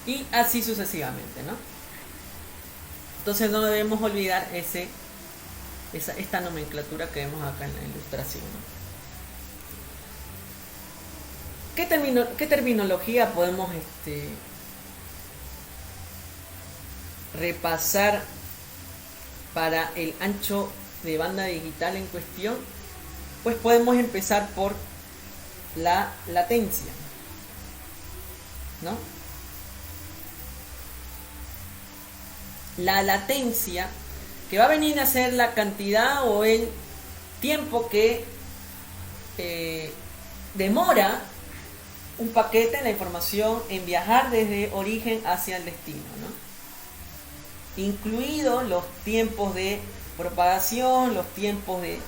y así sucesivamente, ¿no? Entonces no debemos olvidar esta nomenclatura que vemos acá en la ilustración, ¿no? ¿Qué terminología podemos repasar para el ancho de banda digital en cuestión? Pues podemos empezar por la latencia, ¿no? La latencia, que va a venir a ser la cantidad o el tiempo que demora un paquete, la información, en viajar desde origen hacia el destino, ¿no? Incluidos los tiempos de propagación, los tiempos de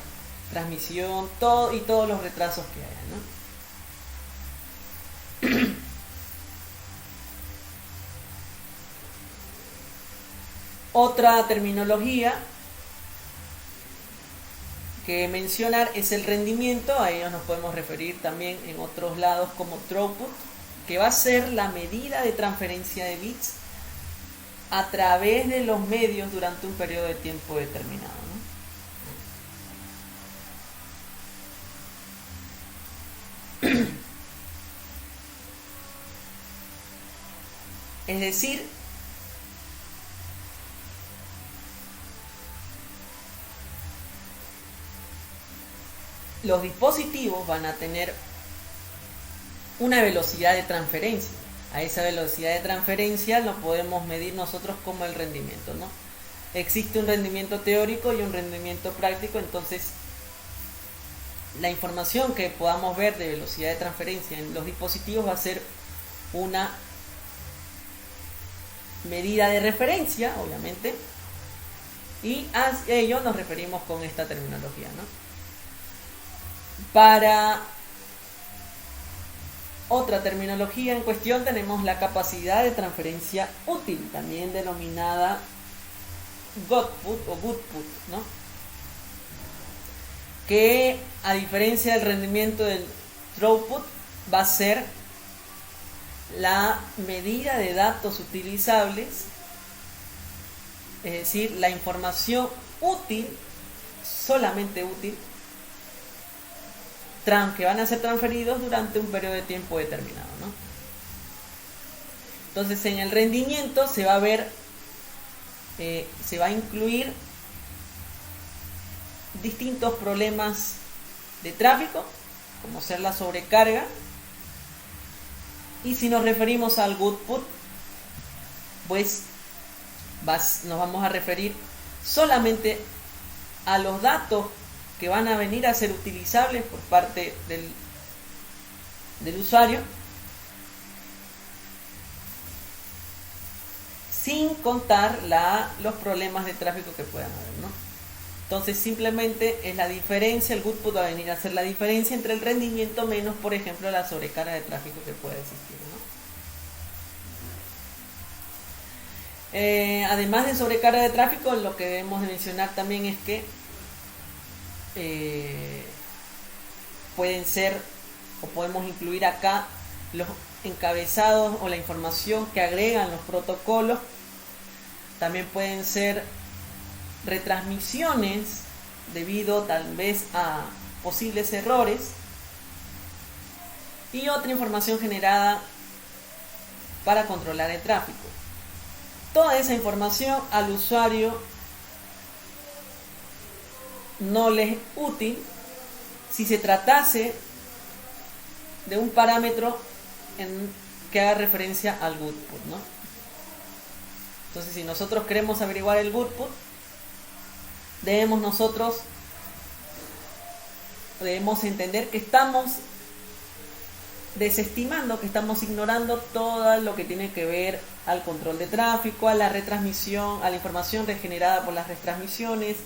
transmisión, todo y todos los retrasos que haya, ¿no? Otra terminología que mencionar es el rendimiento. A ellos nos podemos referir también en otros lados como throughput, que va a ser la medida de transferencia de bits a través de los medios durante un periodo de tiempo determinado, ¿no? Es decir, los dispositivos van a tener una velocidad de transferencia. A esa velocidad de transferencia lo podemos medir nosotros como el rendimiento, ¿no? Existe un rendimiento teórico y un rendimiento práctico, entonces la información que podamos ver de velocidad de transferencia en los dispositivos va a ser una medida de referencia, obviamente, y a ello nos referimos con esta terminología, ¿no? Para otra terminología en cuestión tenemos la capacidad de transferencia útil, también denominada Godput o Goodput, ¿no? Que a diferencia del rendimiento del throughput va a ser la medida de datos utilizables, es decir, la información útil, solamente útil, que van a ser transferidos durante un periodo de tiempo determinado, ¿no? Entonces en el rendimiento se va a ver, se va a incluir distintos problemas de tráfico, como ser la sobrecarga, y si nos referimos al Goodput, pues nos vamos a referir solamente a los datos que van a venir a ser utilizables por parte del usuario, sin contar los problemas de tráfico que puedan haber, ¿no? Entonces simplemente es la diferencia, el Goodput va a venir a ser la diferencia entre el rendimiento menos, por ejemplo, la sobrecarga de tráfico que puede existir, ¿no? Además de sobrecarga de tráfico, lo que debemos de mencionar también es que pueden ser, o podemos incluir acá, los encabezados o la información que agregan los protocolos. También pueden ser retransmisiones debido tal vez a posibles errores, y otra información generada para controlar el tráfico. Toda esa información al usuario no le es útil si se tratase de un parámetro que haga referencia al Goodput, ¿no? Entonces, si nosotros queremos averiguar el Goodput, debemos entender que estamos desestimando, que estamos ignorando todo lo que tiene que ver al control de tráfico, a la retransmisión, a la información regenerada por las retransmisiones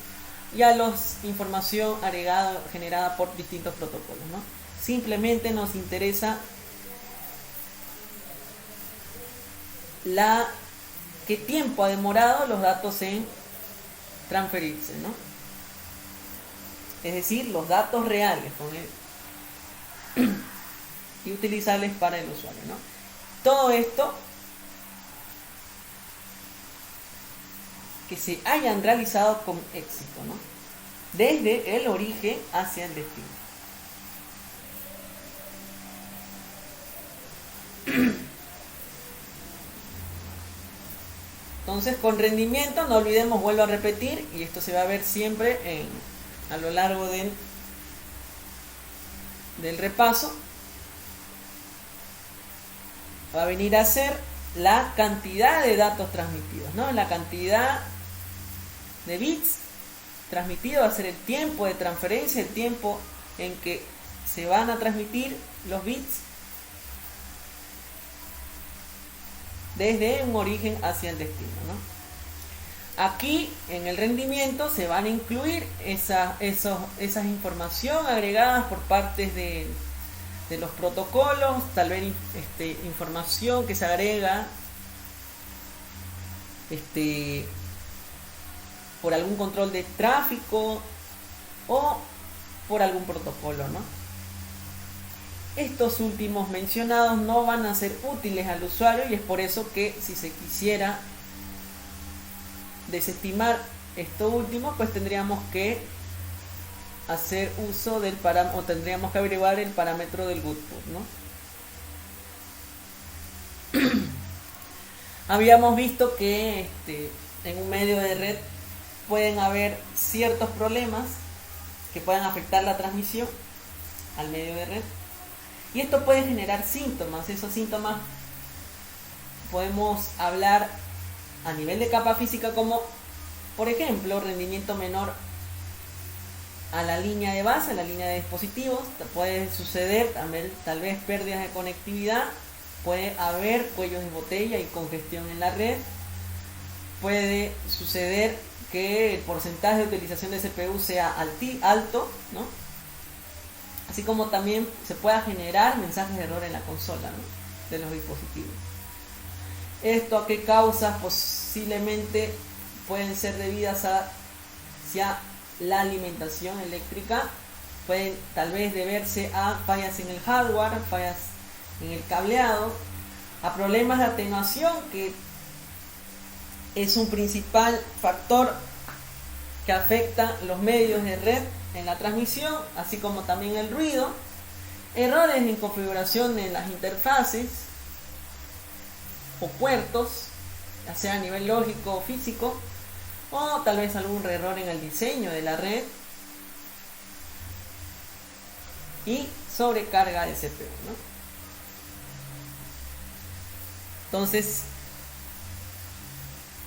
y a la información agregada, generada por distintos protocolos, ¿no? Simplemente nos interesa qué tiempo ha demorado los datos en transferirse, ¿no? Es decir, los datos reales y utilizables para el usuario, ¿no? Todo esto que se hayan realizado con éxito, ¿no? Desde el origen hacia el destino. Entonces, con rendimiento, no olvidemos, vuelvo a repetir, y esto se va a ver siempre a lo largo del repaso, va a venir a ser la cantidad de datos transmitidos, ¿no? La cantidad de bits transmitidos va a ser el tiempo de transferencia, el tiempo en que se van a transmitir los bits desde un origen hacia el destino, ¿no? Aquí en el rendimiento se van a incluir esas información agregadas por partes de los protocolos, tal vez información que se agrega por algún control de tráfico o por algún protocolo, ¿no? Estos últimos mencionados no van a ser útiles al usuario y es por eso que si se quisiera desestimar esto último, pues tendríamos que hacer uso del parámetro, o tendríamos que averiguar el parámetro del goodput, ¿no? Habíamos visto que en un medio de red pueden haber ciertos problemas que puedan afectar la transmisión al medio de red. Y esto puede generar síntomas. Esos síntomas podemos hablar a nivel de capa física como, por ejemplo, rendimiento menor a la línea de base, a la línea de dispositivos. Puede suceder también, tal vez, pérdidas de conectividad. Puede haber cuellos de botella y congestión en la red. Puede suceder que el porcentaje de utilización de CPU sea alto, ¿no? Así como también se pueda generar mensajes de error en la consola, ¿no?, de los dispositivos. ¿Esto a qué causas? Posiblemente pueden ser debidas a la alimentación eléctrica. Pueden tal vez deberse a fallas en el hardware, fallas en el cableado, a problemas de atenuación, que es un principal factor que afecta los medios de red en la transmisión, así como también el ruido, errores en configuración en las interfaces o puertos, ya sea a nivel lógico o físico, o tal vez algún error en el diseño de la red y sobrecarga de CPU, ¿no? Entonces,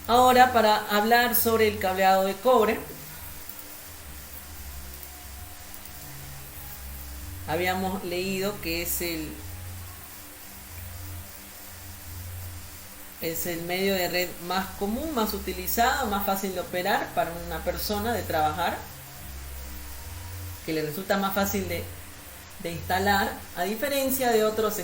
ahora para hablar sobre el cableado de cobre, habíamos leído que es el medio de red más común, más utilizado, más fácil de operar para una persona, de trabajar, que le resulta más fácil de instalar, a diferencia de otros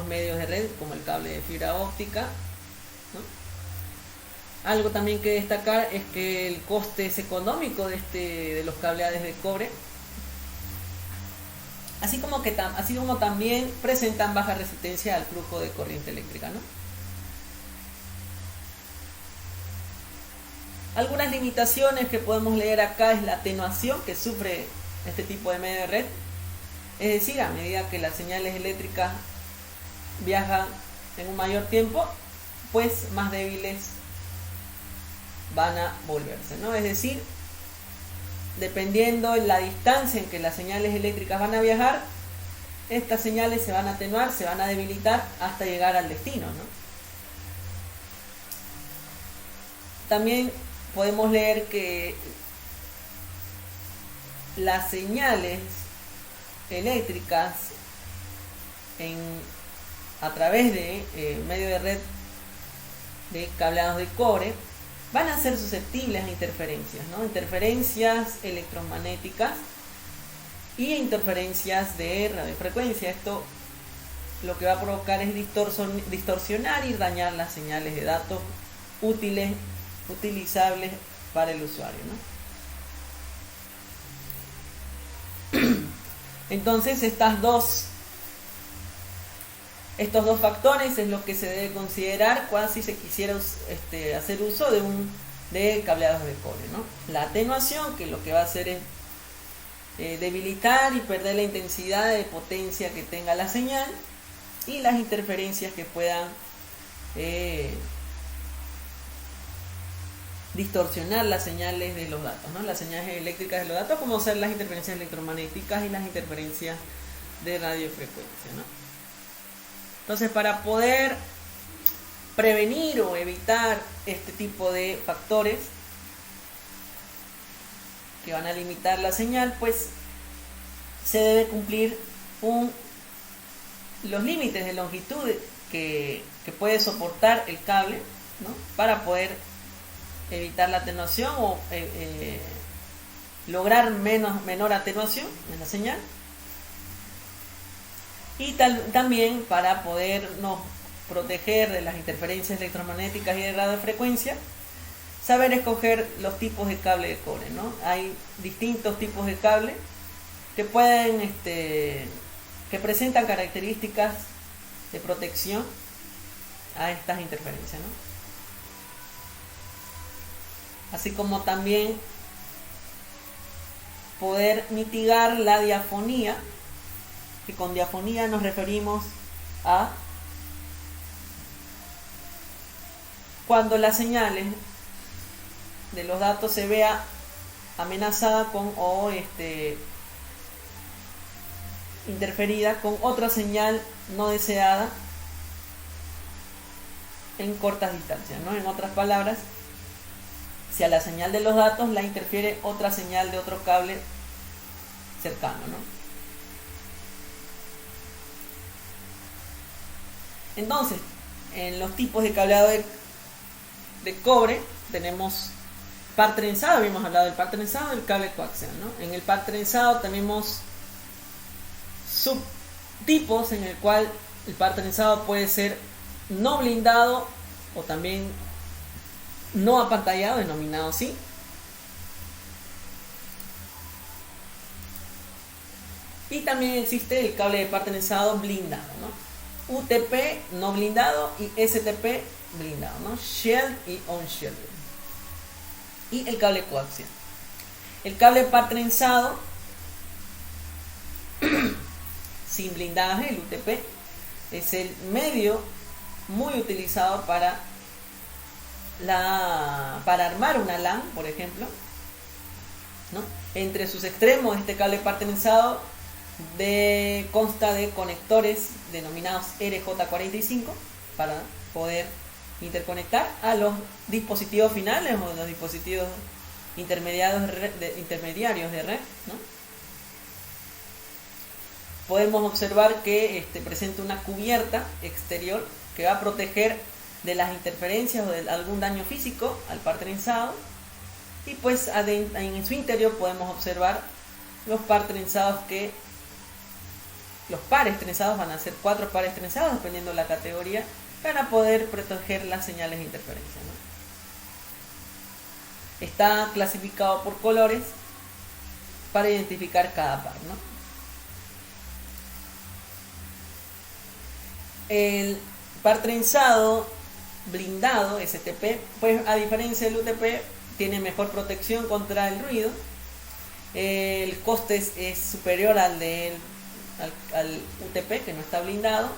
medios de red como el cable de fibra óptica, ¿no? Algo también que destacar es que el coste es económico de los cableados de cobre, así como también presentan baja resistencia al flujo de corriente eléctrica, ¿no? Algunas limitaciones que podemos leer acá es la atenuación que sufre este tipo de medio de red, es decir, a medida que las señales eléctricas viajan en un mayor tiempo, pues más débiles van a volverse, ¿no? Es decir, dependiendo de la distancia en que las señales eléctricas van a viajar, estas señales se van a atenuar, se van a debilitar hasta llegar al destino, ¿no? También podemos leer que las señales eléctricas a través de medio de red de cableados de cobre van a ser susceptibles a interferencias, ¿no? Interferencias electromagnéticas y interferencias de radiofrecuencia. Esto lo que va a provocar es distorsionar y dañar las señales de datos utilizables para el usuario, ¿no? Entonces, estas dos Estos dos factores es lo que se debe considerar cuando si se quisiera hacer uso de cableados de cobre, ¿no? La atenuación, que lo que va a hacer es debilitar y perder la intensidad de potencia que tenga la señal, y las interferencias que puedan distorsionar las señales de los datos, ¿no? Las señales eléctricas de los datos, como ser las interferencias electromagnéticas y las interferencias de radiofrecuencia, ¿no? Entonces, para poder prevenir o evitar este tipo de factores que van a limitar la señal, pues se debe cumplir los límites de longitud que puede soportar el cable, ¿no? Para poder evitar la atenuación o lograr menor atenuación en la señal. Y también para podernos proteger de las interferencias electromagnéticas y de radiofrecuencia, saber escoger los tipos de cable de cobre, ¿no? Hay distintos tipos de cable que pueden que presentan características de protección a estas interferencias, ¿no? Así como también poder mitigar la diafonía, que con diafonía nos referimos a cuando las señales de los datos se vea amenazada interferida con otra señal no deseada en cortas distancias, ¿no? En otras palabras, si a la señal de los datos la interfiere otra señal de otro cable cercano, ¿no? Entonces, en los tipos de cableado de cobre tenemos par trenzado, habíamos hablado del par trenzado y el cable coaxial, ¿no? En el par trenzado tenemos subtipos en el cual el par trenzado puede ser no blindado o también no apantallado, denominado así. Y también existe el cable de par trenzado blindado, ¿no? UTP no blindado y STP blindado, ¿no? Shield y on-shield. Y el cable coaxial. El cable par trenzado sin blindaje, el UTP, es el medio muy utilizado para armar una LAN, por ejemplo, ¿no? Entre sus extremos, este cable par trenzado consta de conectores denominados RJ45 para poder interconectar a los dispositivos finales o los dispositivos intermediarios de red, ¿no? Podemos observar que presenta una cubierta exterior que va a proteger de las interferencias o de algún daño físico al par trenzado, y pues en su interior podemos observar los pares trenzados van a ser 4 pares trenzados dependiendo de la categoría, para poder proteger las señales de interferencia, ¿no? Está clasificado por colores para identificar cada par, ¿no? El par trenzado blindado, STP, pues a diferencia del UTP, tiene mejor protección contra el ruido. El coste es superior al UTP, que no está blindado.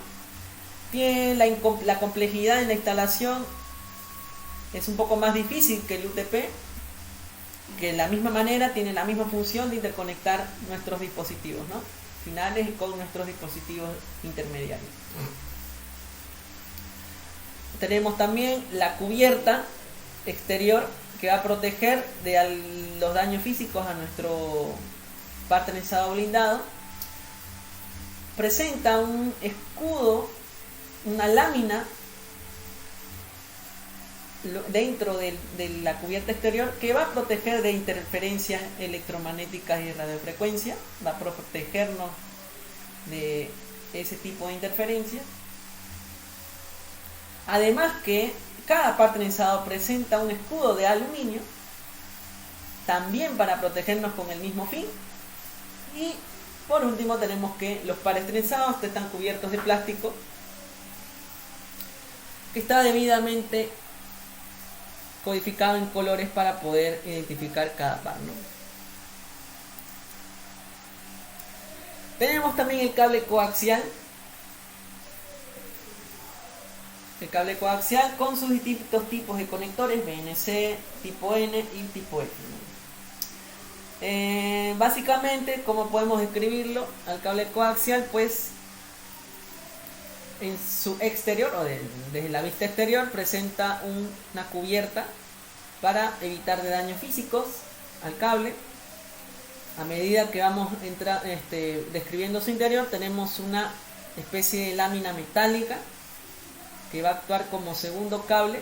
Tiene la complejidad en la instalación es un poco más difícil que el UTP, que de la misma manera tiene la misma función de interconectar nuestros dispositivos, ¿no? Finales con nuestros dispositivos intermediarios. Tenemos también la cubierta exterior que va a proteger de los daños físicos a nuestro par trenzado blindado. Presenta un escudo, una lámina dentro de la cubierta exterior que va a proteger de interferencias electromagnéticas y radiofrecuencia, va a protegernos de ese tipo de interferencias. Además que cada par trenzado presenta un escudo de aluminio, también para protegernos con el mismo fin. Y por último tenemos que los pares trenzados están cubiertos de plástico que está debidamente codificado en colores para poder identificar cada par, ¿no? Tenemos también el cable coaxial. El cable coaxial con sus distintos tipos de conectores, BNC, tipo N y tipo F, ¿no? Básicamente, ¿cómo podemos describirlo? Al cable coaxial, pues en su exterior o desde la vista exterior presenta una cubierta para evitar de daños físicos al cable. A medida que vamos describiendo su interior, tenemos una especie de lámina metálica que va a actuar como segundo cable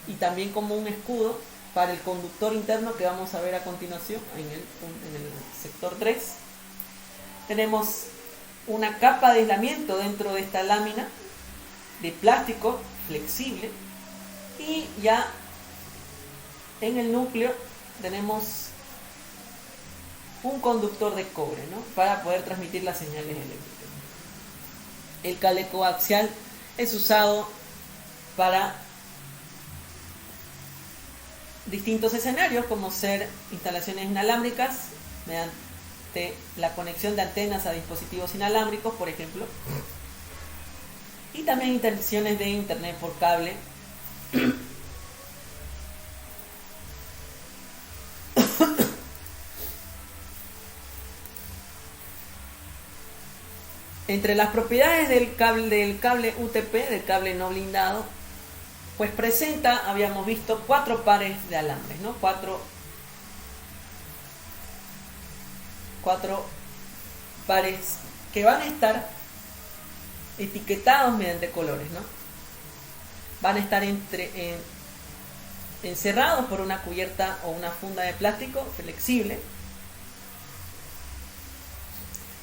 y también como un escudo para el conductor interno que vamos a ver a continuación en el sector 3. Tenemos una capa de aislamiento dentro de esta lámina de plástico flexible y ya en el núcleo tenemos un conductor de cobre, ¿no? Para poder transmitir las señales eléctricas. El cable coaxial es usado para distintos escenarios, como ser instalaciones inalámbricas mediante la conexión de antenas a dispositivos inalámbricos, por ejemplo, y también instalaciones de internet por cable. Entre las propiedades del cable UTP, del cable no blindado, pues presenta, habíamos visto, 4 pares de alambres, ¿no? Cuatro pares que van a estar etiquetados mediante colores, ¿no? Van a estar encerrados por una cubierta o una funda de plástico flexible.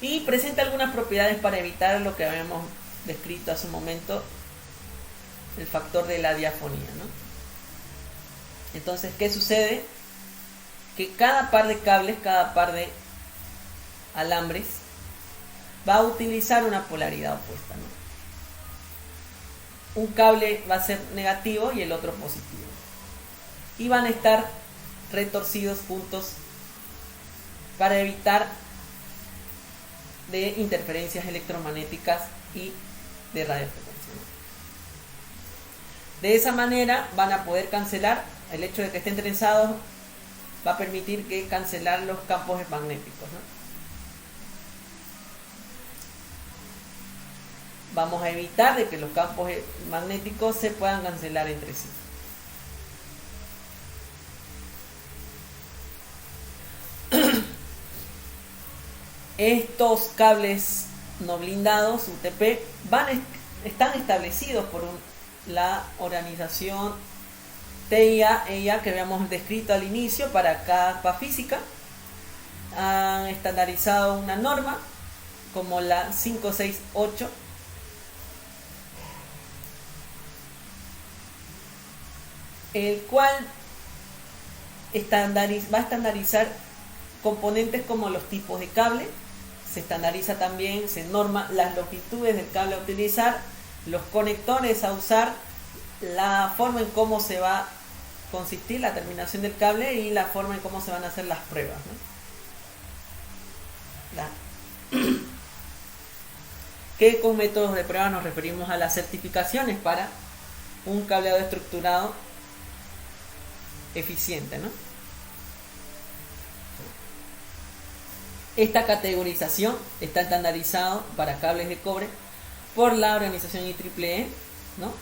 Y presenta algunas propiedades para evitar lo que habíamos descrito hace un momento, el factor de la diafonía, ¿no? Entonces, ¿qué sucede? Que cada par de cables, cada par de alambres, va a utilizar una polaridad opuesta, ¿no? Un cable va a ser negativo y el otro positivo. Y van a estar retorcidos juntos para evitar de interferencias electromagnéticas y de radiofrecuencia, ¿no? De esa manera van a poder cancelar, el hecho de que estén trenzados va a permitir que cancelar los campos magnéticos, ¿no? Vamos a evitar de que los campos magnéticos se puedan cancelar entre sí. Estos cables no blindados UTP están establecidos por la organización TIA-EIA que habíamos descrito al inicio para cada capa física. Han estandarizado una norma como la 568, el cual va a estandarizar componentes como los tipos de cable. Se estandariza también, se norma las longitudes del cable a utilizar, los conectores a usar, la forma en cómo se va a consistir la terminación del cable y la forma en cómo se van a hacer las pruebas, ¿no? Que con métodos de prueba nos referimos a las certificaciones para un cableado estructurado eficiente, ¿no? Esta categorización está estandarizado para cables de cobre por la organización IEEE, ¿no?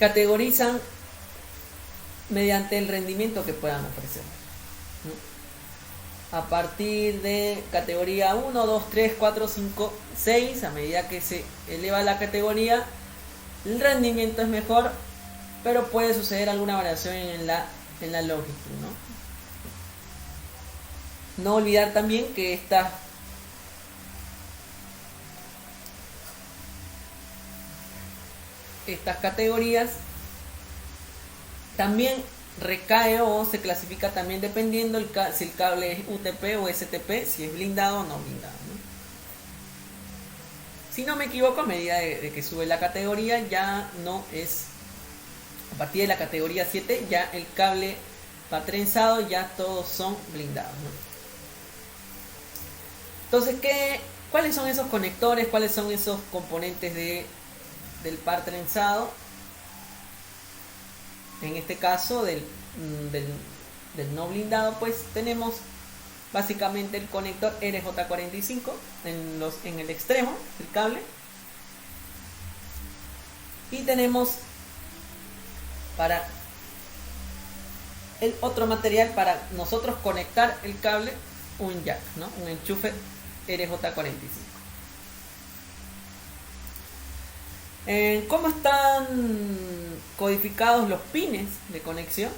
Categorizan mediante el rendimiento que puedan ofrecer, ¿no? A partir de categoría 1, 2, 3, 4, 5, 6, a medida que se eleva la categoría, el rendimiento es mejor, pero puede suceder alguna variación en la longitud, ¿no? No olvidar también que estas categorías también recae o se clasifica también dependiendo si el cable es UTP o STP, si es blindado o no blindado, Si no me equivoco, a medida de que sube la categoría, ya no es, a partir de la categoría 7, ya el cable va trenzado, ya todos son blindados, ¿no? Entonces, ¿cuáles son esos conectores? ¿Cuáles son esos componentes del par trenzado? En este caso, del no blindado, pues tenemos básicamente el conector RJ45 en el extremo del cable, y tenemos para el otro material para nosotros conectar el cable un jack, ¿no? Un enchufe RJ45. ¿Cómo están codificados los pines de conexión?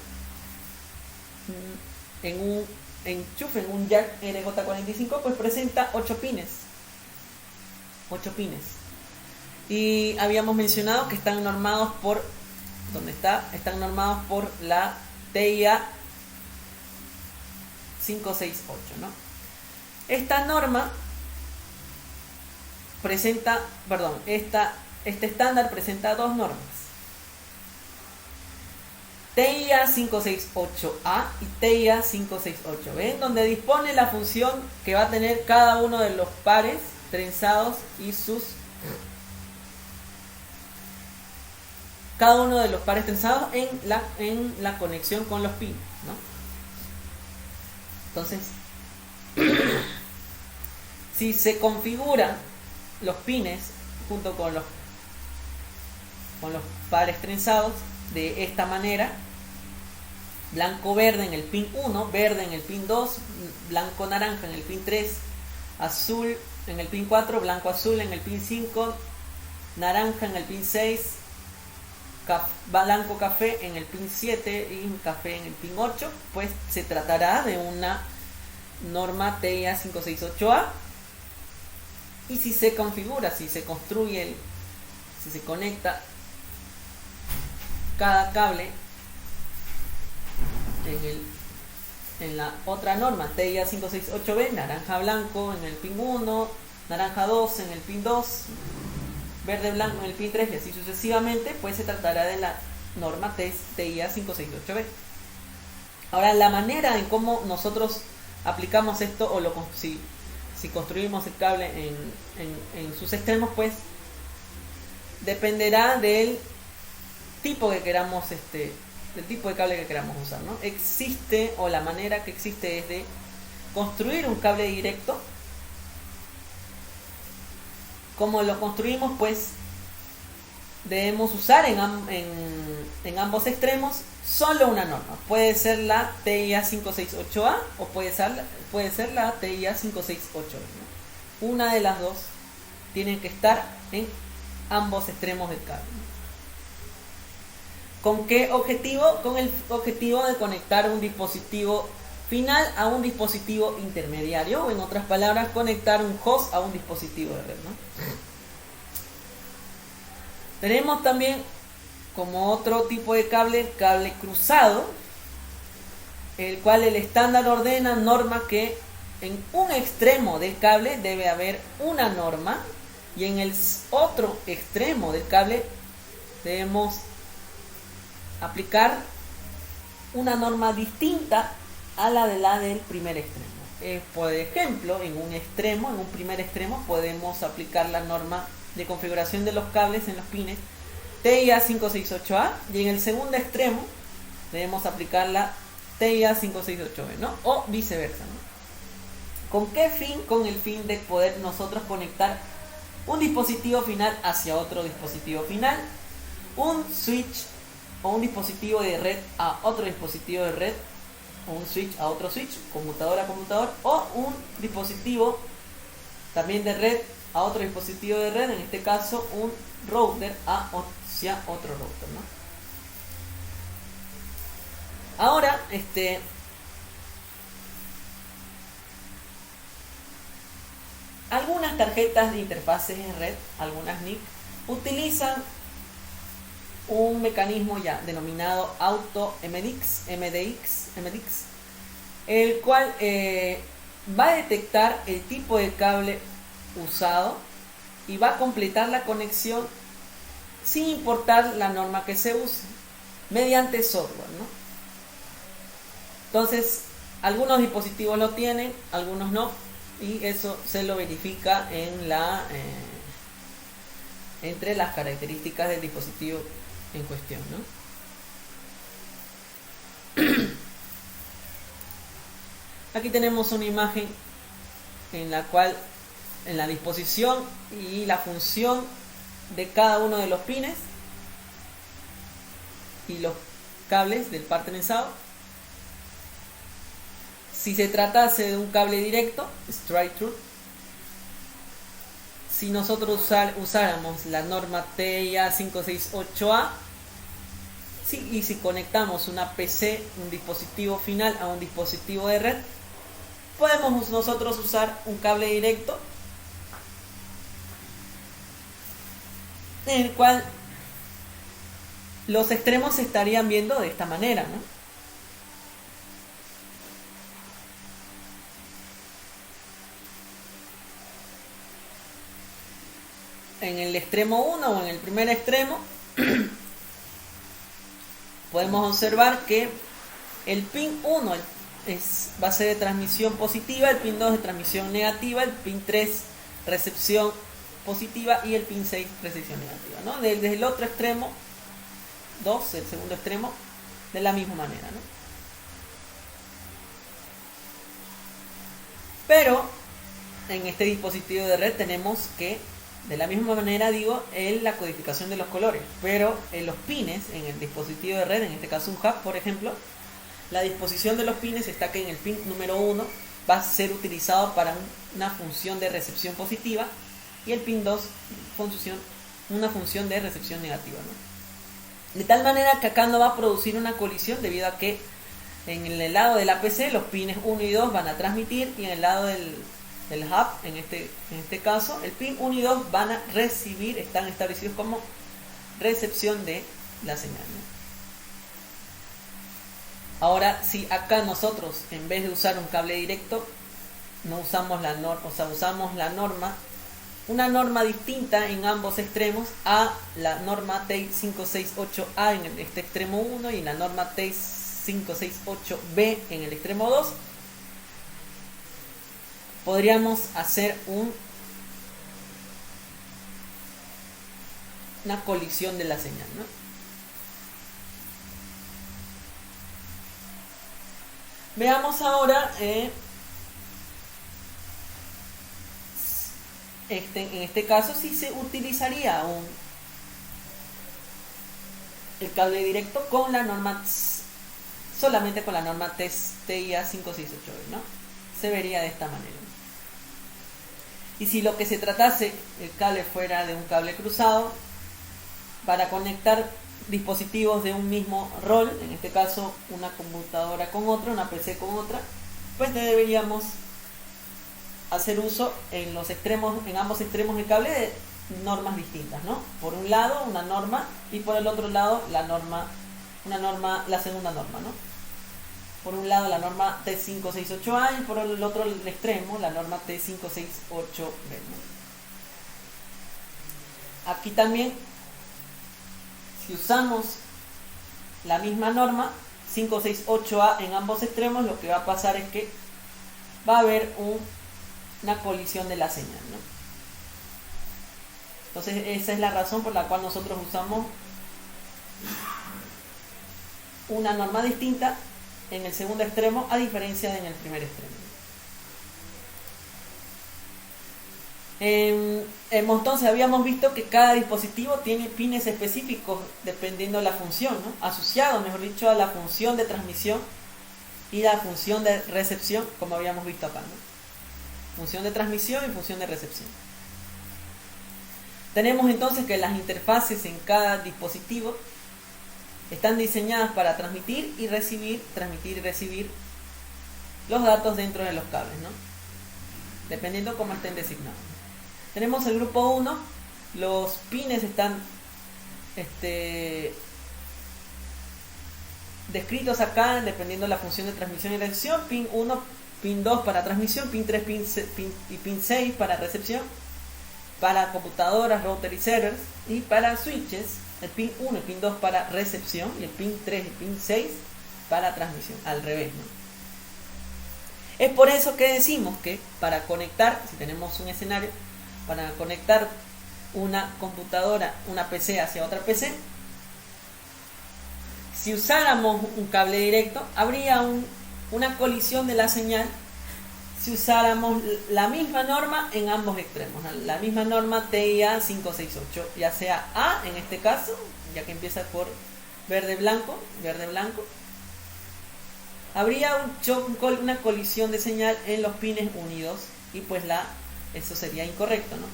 En un enchufe, en un jack RJ45, pues presenta 8 pines. 8 pines. Y habíamos mencionado que están normados por, ¿dónde está? Están normados por la TIA 568, ¿no? Esta norma presenta, perdón, este estándar presenta dos normas: TIA 568A y TIA 568B, donde dispone la función que va a tener cada uno de los pares trenzados y cada uno de los pares trenzados en la conexión con los pines, ¿no? Entonces, si se configuran los pines junto con los pares trenzados de esta manera: blanco-verde en el pin 1, verde en el pin 2, blanco-naranja en el pin 3, azul en el pin 4, blanco-azul en el pin 5, naranja en el pin 6, blanco-café en el pin 7 y café en el pin 8, pues se tratará de una norma TIA 568A. Y si se configura, si se construye, si se conecta cada cable en la otra norma TIA 568B, naranja-blanco en el pin 1, naranja-2 en el pin 2, verde-blanco en el pin 3 y así sucesivamente, pues se tratará de la norma TIA 568B. Ahora, la manera en cómo nosotros aplicamos esto, o si construimos el cable en sus extremos, pues dependerá del tipo que queramos, del tipo de cable que queramos usar, ¿no? Existe, o la manera que existe es de construir un cable directo. Como lo construimos, pues debemos usar en ambos extremos solo una norma. Puede ser la TIA 568A o puede ser la TIA 568B, ¿no? Una de las dos tienen que estar en ambos extremos del cable. ¿Con qué objetivo? Con el objetivo de conectar un dispositivo final a un dispositivo intermediario, o en otras palabras, conectar un host a un dispositivo de red, ¿no? Tenemos también como otro tipo de cable cruzado, el cual el estándar norma que en un extremo del cable debe haber una norma y en el otro extremo del cable debemos aplicar una norma distinta a la del primer extremo. Por ejemplo, en un primer extremo podemos aplicar la norma de configuración de los cables en los pines TIA 568A, y en el segundo extremo debemos aplicar la TIA 568B, ¿no? O viceversa, ¿no? ¿Con qué fin? Con el fin de poder nosotros conectar un dispositivo final hacia otro dispositivo final, un switch o un dispositivo de red a otro dispositivo de red, o un switch a otro switch, conmutador a conmutador, o un dispositivo también de red a otro dispositivo de red, en este caso un router hacia otro router, ¿no? Ahora, algunas tarjetas de interfaces en red, algunas NIC, utilizan un mecanismo ya denominado Auto MDX, el cual va a detectar el tipo de cable usado y va a completar la conexión sin importar la norma que se use, mediante software, ¿no? Entonces, algunos dispositivos lo tienen, algunos no, y eso se lo verifica en entre las características del dispositivo en cuestión, ¿no? Aquí tenemos una imagen en la cual, en la disposición y la función de cada uno de los pines y los cables del par trenzado. Si se tratase de un cable directo, straight through, si nosotros usáramos la norma TIA 568A, y si conectamos una PC, un dispositivo final, a un dispositivo de red, podemos nosotros usar un cable directo en el cual los extremos se estarían viendo de esta manera, ¿no? En el extremo 1 o en el primer extremo podemos observar que el pin 1 va a ser de transmisión positiva, el pin 2 de transmisión negativa, el pin 3 recepción positiva y el pin 6 recepción negativa, ¿no? Desde el otro extremo 2, el segundo extremo, de la misma manera, ¿no? Pero en este dispositivo de red tenemos que, de la misma manera, la codificación de los colores, pero en los pines, en el dispositivo de red, en este caso un hub, por ejemplo, la disposición de los pines está que en el pin número 1 va a ser utilizado para una función de recepción positiva y el pin 2 una función de recepción negativa, ¿no? De tal manera que acá no va a producir una colisión, debido a que en el lado de la PC los pines 1 y 2 van a transmitir, y en el lado del hub, en este caso, el pin 1 y 2 van a recibir, están establecidos como recepción de la señal, ¿no? Ahora, si acá nosotros, en vez de usar un cable directo, no usamos la norma, usamos una norma distinta en ambos extremos a la norma TEI 568A en este extremo 1 y la norma TEI 568B en el extremo 2, podríamos hacer una colisión de la señal, ¿no? Veamos ahora en este caso si se utilizaría el cable directo con la norma, solamente con la norma TIA 568B, ¿no? Se vería de esta manera. Y si lo que se tratase el cable fuera de un cable cruzado para conectar dispositivos de un mismo rol, en este caso una computadora con otra, una PC con otra, pues deberíamos hacer uso en ambos extremos del cable de normas distintas, ¿no? Por un lado una norma y por el otro lado la segunda norma, ¿no? Por un lado la norma T568A y por el otro extremo la norma T568B, ¿no? Aquí también, si usamos la misma norma 568A en ambos extremos, lo que va a pasar es que va a haber una colisión de la señal, ¿no? Entonces esa es la razón por la cual nosotros usamos una norma distinta en el segundo extremo a diferencia de en el primer extremo. Entonces habíamos visto que cada dispositivo tiene pines específicos dependiendo de la función, ¿no? Asociado, mejor dicho, a la función de transmisión y la función de recepción, como habíamos visto acá, ¿no? Función de transmisión y función de recepción. Tenemos entonces que las interfaces en cada dispositivo están diseñadas para transmitir y recibir los datos dentro de los cables, ¿no? Dependiendo cómo estén designados. Tenemos el grupo 1, los pines están descritos acá dependiendo de la función de transmisión y recepción. Pin 1, pin 2 para transmisión, pin 3 y pin 6 para recepción. para computadoras, router y servers, y para switches, el pin 1 y pin 2 para recepción, y el pin 3 y pin 6 para transmisión, al revés, ¿no? Es por eso que decimos que para conectar, si tenemos un escenario, para conectar una computadora, una PC hacia otra PC, si usáramos un cable directo, habría una colisión de la señal si usáramos la misma norma en ambos extremos, la misma norma TIA 568, ya sea A en este caso, ya que empieza por verde-blanco, habría una colisión de señal en los pines unidos y pues eso sería incorrecto, ¿no?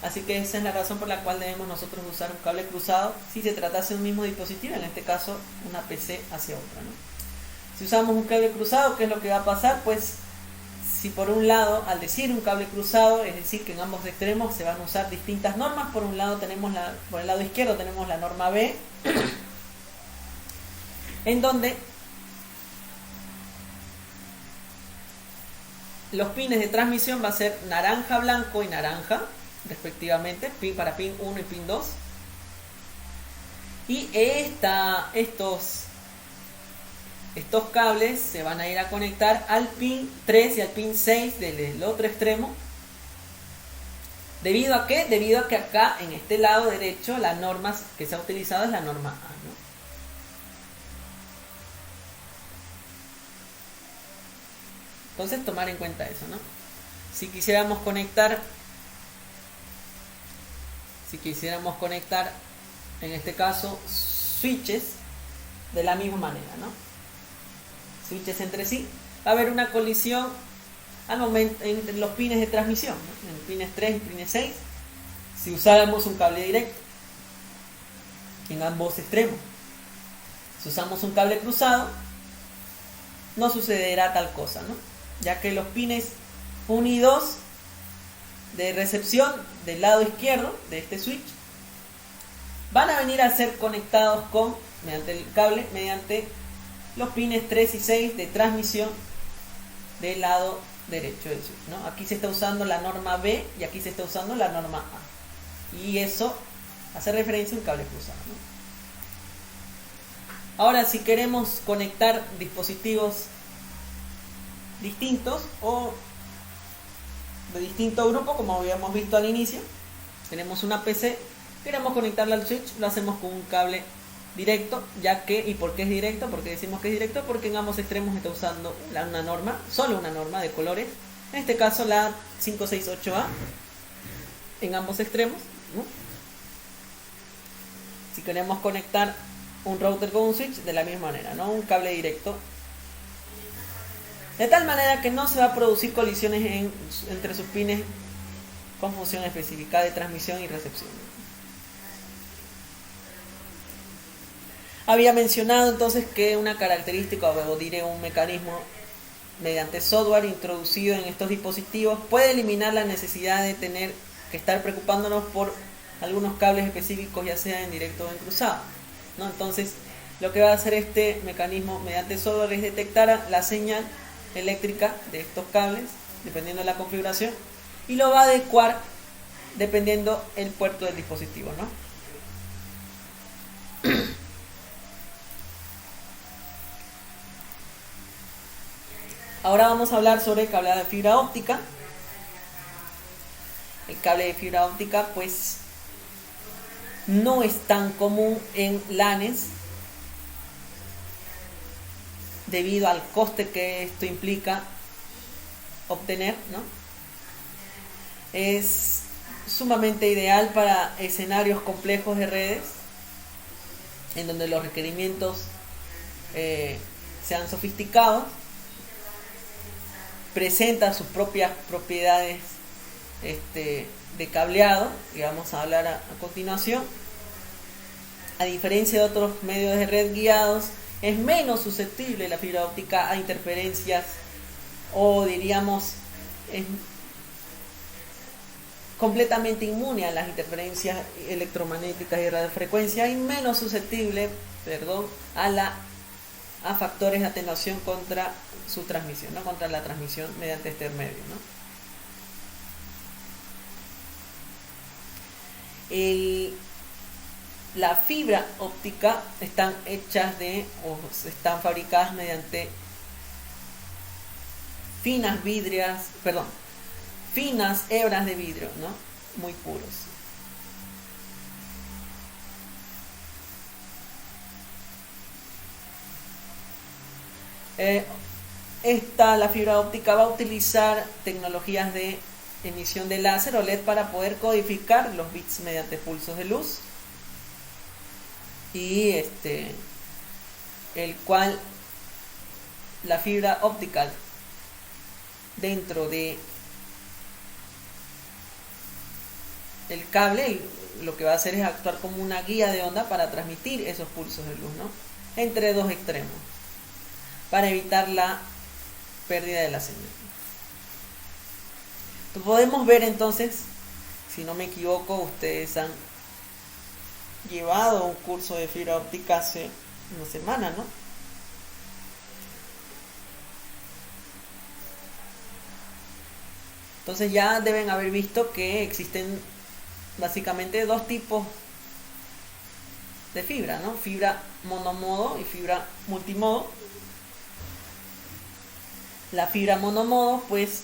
Así que esa es la razón por la cual debemos nosotros usar un cable cruzado si se tratase de un mismo dispositivo, en este caso una PC hacia otra, ¿no? Si usamos un cable cruzado, ¿qué es lo que va a pasar? Pues si por un lado, al decir un cable cruzado, es decir que en ambos extremos se van a usar distintas normas. Por un lado por el lado izquierdo tenemos la norma B, en donde los pines de transmisión va a ser naranja, blanco y naranja, respectivamente, para pin 1 y pin 2. Y estos cables se van a ir a conectar al pin 3 y al pin 6 del otro extremo. ¿Debido a qué? Debido a que acá, en este lado derecho, la norma que se ha utilizado es la norma A, ¿no? Entonces, tomar en cuenta eso, ¿no? Si quisiéramos conectar, en este caso, switches, de la misma manera, ¿no? Switches entre sí, va a haber una colisión al momento entre los pines de transmisión, ¿no? En pines 3 y pines 6, si usáramos un cable directo en ambos extremos. Si usamos un cable cruzado, no sucederá tal cosa, ¿no? Ya que los pines unidos de recepción del lado izquierdo de este switch van a venir a ser conectados mediante el cable, mediante los pines 3 y 6 de transmisión del lado derecho del switch, ¿no? Aquí se está usando la norma B y aquí se está usando la norma A, y eso hace referencia a un cable cruzado, ¿no? Ahora, si queremos conectar dispositivos distintos o de distinto grupo, como habíamos visto al inicio, tenemos una PC, queremos conectarla al switch, lo hacemos con un cable directo, ¿y por qué es directo? Porque decimos que es directo porque en ambos extremos está usando solo una norma de colores, en este caso la 568A, en ambos extremos, ¿no? Si queremos conectar un router con un switch, de la misma manera, ¿no? Un cable directo, de tal manera que no se va a producir colisiones entre sus pines con función específica de transmisión y recepción. Había mencionado entonces que una característica, o diré un mecanismo mediante software introducido en estos dispositivos, puede eliminar la necesidad de tener que estar preocupándonos por algunos cables específicos, ya sea en directo o en cruzado, ¿no? Entonces, lo que va a hacer este mecanismo mediante software es detectar la señal eléctrica de estos cables, dependiendo de la configuración, y lo va a adecuar dependiendo el puerto del dispositivo, ¿no? Ahora vamos a hablar sobre el cableado de fibra óptica. El cable de fibra óptica pues no es tan común en LANes debido al coste que esto implica obtener, ¿no? Es sumamente ideal para escenarios complejos de redes en donde los requerimientos sean sofisticados, presenta sus propias propiedades de cableado, que vamos a hablar a continuación. A diferencia de otros medios de red guiados, es menos susceptible la fibra óptica a interferencias, o diríamos es completamente inmune a las interferencias electromagnéticas y radiofrecuencia, y menos susceptible, a factores de atenuación contra su transmisión, ¿no? Contra la transmisión mediante este medio, ¿no? La fibra óptica están están fabricadas mediante finas hebras de vidrio, ¿no? Muy puros. La fibra óptica va a utilizar tecnologías de emisión de láser o LED para poder codificar los bits mediante pulsos de luz, y el cual la fibra óptica dentro de el cable lo que va a hacer es actuar como una guía de onda para transmitir esos pulsos de luz, ¿no?, entre dos extremos, para evitar la pérdida de la señal. Podemos ver entonces, si no me equivoco, ustedes han llevado un curso de fibra óptica hace una semana, ¿no? Entonces ya deben haber visto que existen básicamente dos tipos de fibra, ¿no? Fibra monomodo y fibra multimodo. La fibra monomodo pues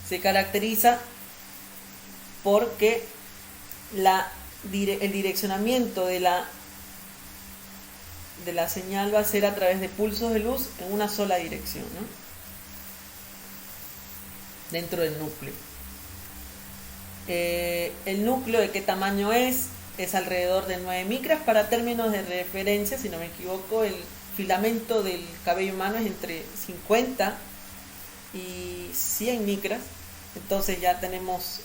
se caracteriza porque el direccionamiento de la señal va a ser a través de pulsos de luz en una sola dirección, ¿no?, dentro del núcleo. El núcleo, ¿de qué tamaño es? Es alrededor de 9 micras. Para términos de referencia, si no me equivoco, el filamento del cabello humano es entre 50 y 100 micras. Entonces ya tenemos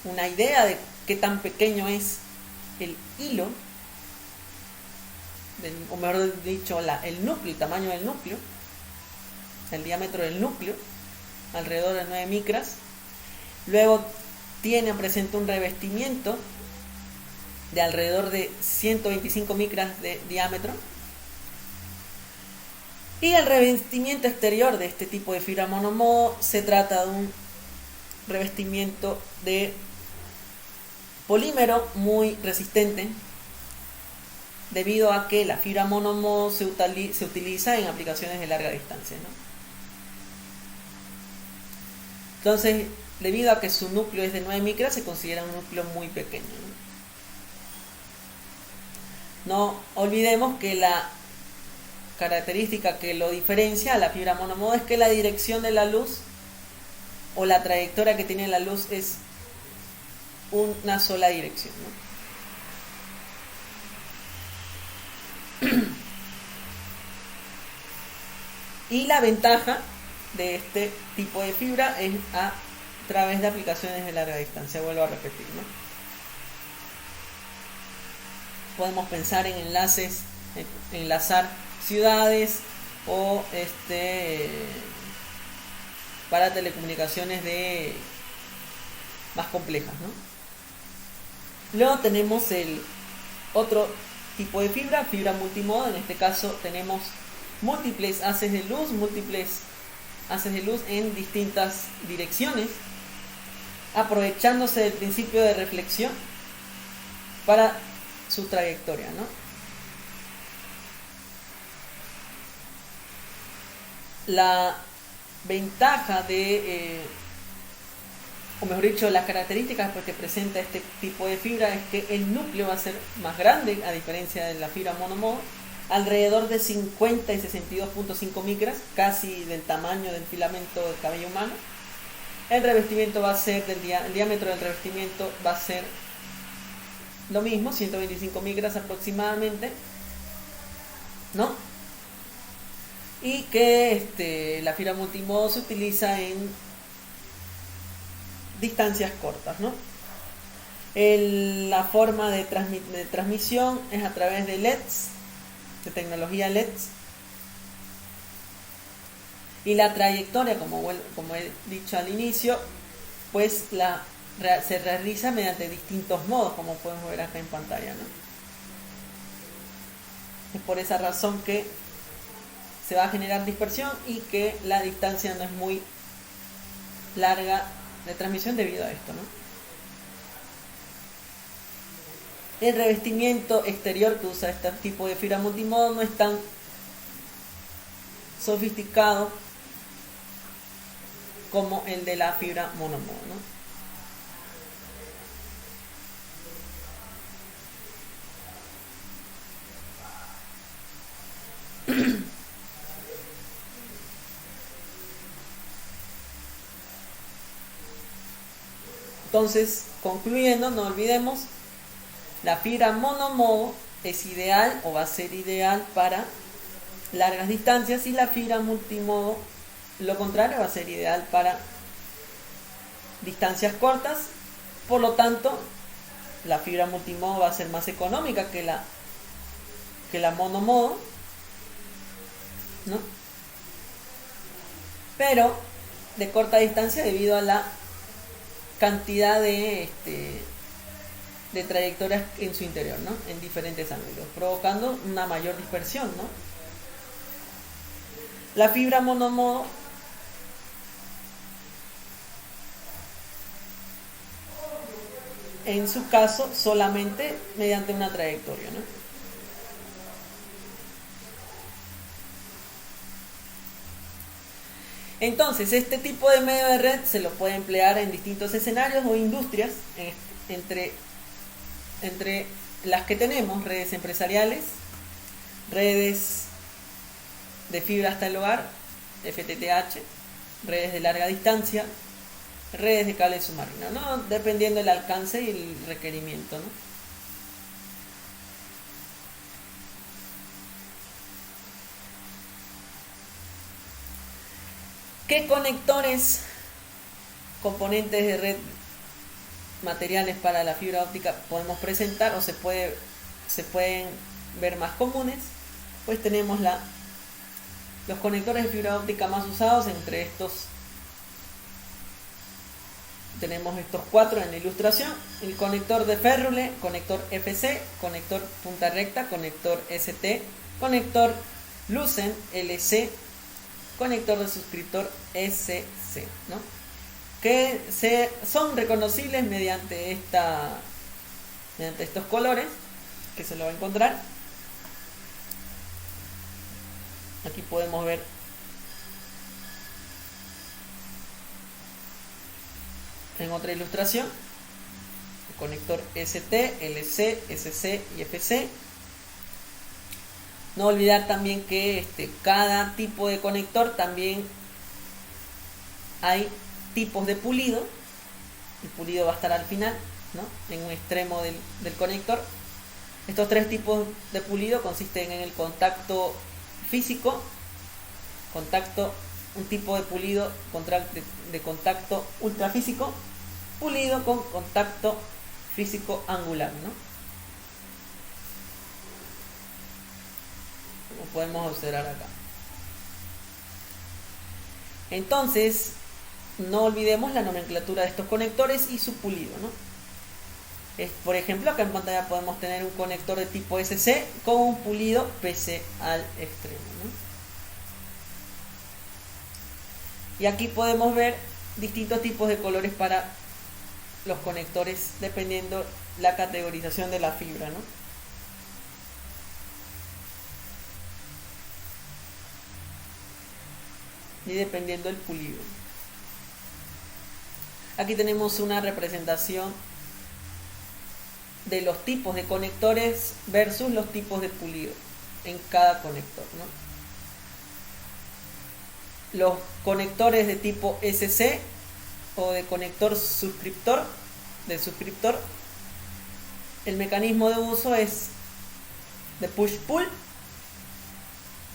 una idea de qué tan pequeño es el hilo, o mejor dicho, el núcleo, el tamaño del núcleo, el diámetro del núcleo, alrededor de 9 micras. Luego presenta un revestimiento de alrededor de 125 micras de diámetro. Y el revestimiento exterior de este tipo de fibra monomodo se trata de un revestimiento de polímero muy resistente, debido a que la fibra monomodo se utiliza en aplicaciones de larga distancia, ¿no? Entonces, debido a que su núcleo es de 9 micras, se considera un núcleo muy pequeño, ¿no? No olvidemos que la característica que lo diferencia a la fibra monomodo es que la dirección de la luz o la trayectoria que tiene la luz es una sola dirección, ¿no? Y la ventaja de este tipo de fibra es a través de aplicaciones de larga distancia, vuelvo a repetir, ¿no? Podemos pensar en enlazar ciudades o para telecomunicaciones más complejas, ¿no? Luego tenemos el otro tipo de fibra multimodo. En este caso tenemos múltiples haces de luz en distintas direcciones, aprovechándose del principio de reflexión para su trayectoria, ¿no? La ventaja o mejor dicho, las características que presenta este tipo de fibra es que el núcleo va a ser más grande, a diferencia de la fibra monomodo, alrededor de 50 y 62.5 micras, casi del tamaño del filamento del cabello humano. El revestimiento va a ser, el diámetro del revestimiento va a ser lo mismo, 125 micras aproximadamente, ¿no? Y que la fibra multimodo se utiliza en distancias cortas, ¿no? La forma de transmisión es a través de LEDs, de tecnología LEDs, y la trayectoria, como he dicho al inicio, pues se realiza mediante distintos modos, como podemos ver acá en pantalla, ¿no? Es por esa razón que se va a generar dispersión y que la distancia no es muy larga de transmisión debido a esto, ¿no? El revestimiento exterior que usa este tipo de fibra multimodo no es tan sofisticado como el de la fibra monomodo, ¿no? Entonces, concluyendo, no olvidemos, la fibra monomodo es ideal o va a ser ideal para largas distancias y la fibra multimodo, lo contrario, va a ser ideal para distancias cortas. Por lo tanto, la fibra multimodo va a ser más económica que la monomodo, ¿no? Pero de corta distancia debido a la cantidad de trayectorias en su interior, ¿no? En diferentes ángulos, provocando una mayor dispersión, ¿no? La fibra monomodo en su caso solamente mediante una trayectoria, ¿no? Entonces, este tipo de medio de red se lo puede emplear en distintos escenarios o industrias, entre las que tenemos: redes empresariales, redes de fibra hasta el hogar, FTTH, redes de larga distancia, redes de cable submarino, ¿no? Dependiendo del alcance y el requerimiento, ¿no? ¿Qué conectores, componentes de red, materiales para la fibra óptica podemos presentar o se pueden ver más comunes? Pues tenemos los conectores de fibra óptica más usados. Entre estos tenemos estos 4 en la ilustración: el conector de Férrule, conector FC, conector punta recta, conector ST, conector Lucent LC, conector de suscriptor SC, ¿no? Que son reconocibles mediante estos colores, que se lo va a encontrar. Aquí podemos ver en otra ilustración el conector ST, LC, SC y FC. No olvidar también que cada tipo de conector también hay tipos de pulido. El pulido va a estar al final, ¿no? En un extremo del conector. Estos 3 tipos de pulido consisten en el contacto físico, un tipo de pulido de contacto ultrafísico, pulido con contacto físico angular, ¿no? Como podemos observar acá. Entonces, no olvidemos la nomenclatura de estos conectores y su pulido, ¿no? Por ejemplo, acá en pantalla podemos tener un conector de tipo SC con un pulido PC al extremo, ¿no? Y aquí podemos ver distintos tipos de colores para los conectores dependiendo la categorización de la fibra, ¿no? Y dependiendo del pulido. Aquí tenemos una representación de los tipos de conectores versus los tipos de pulido en cada conector, ¿no? Los conectores de tipo SC o de conector suscriptor, el mecanismo de uso es de push-pull.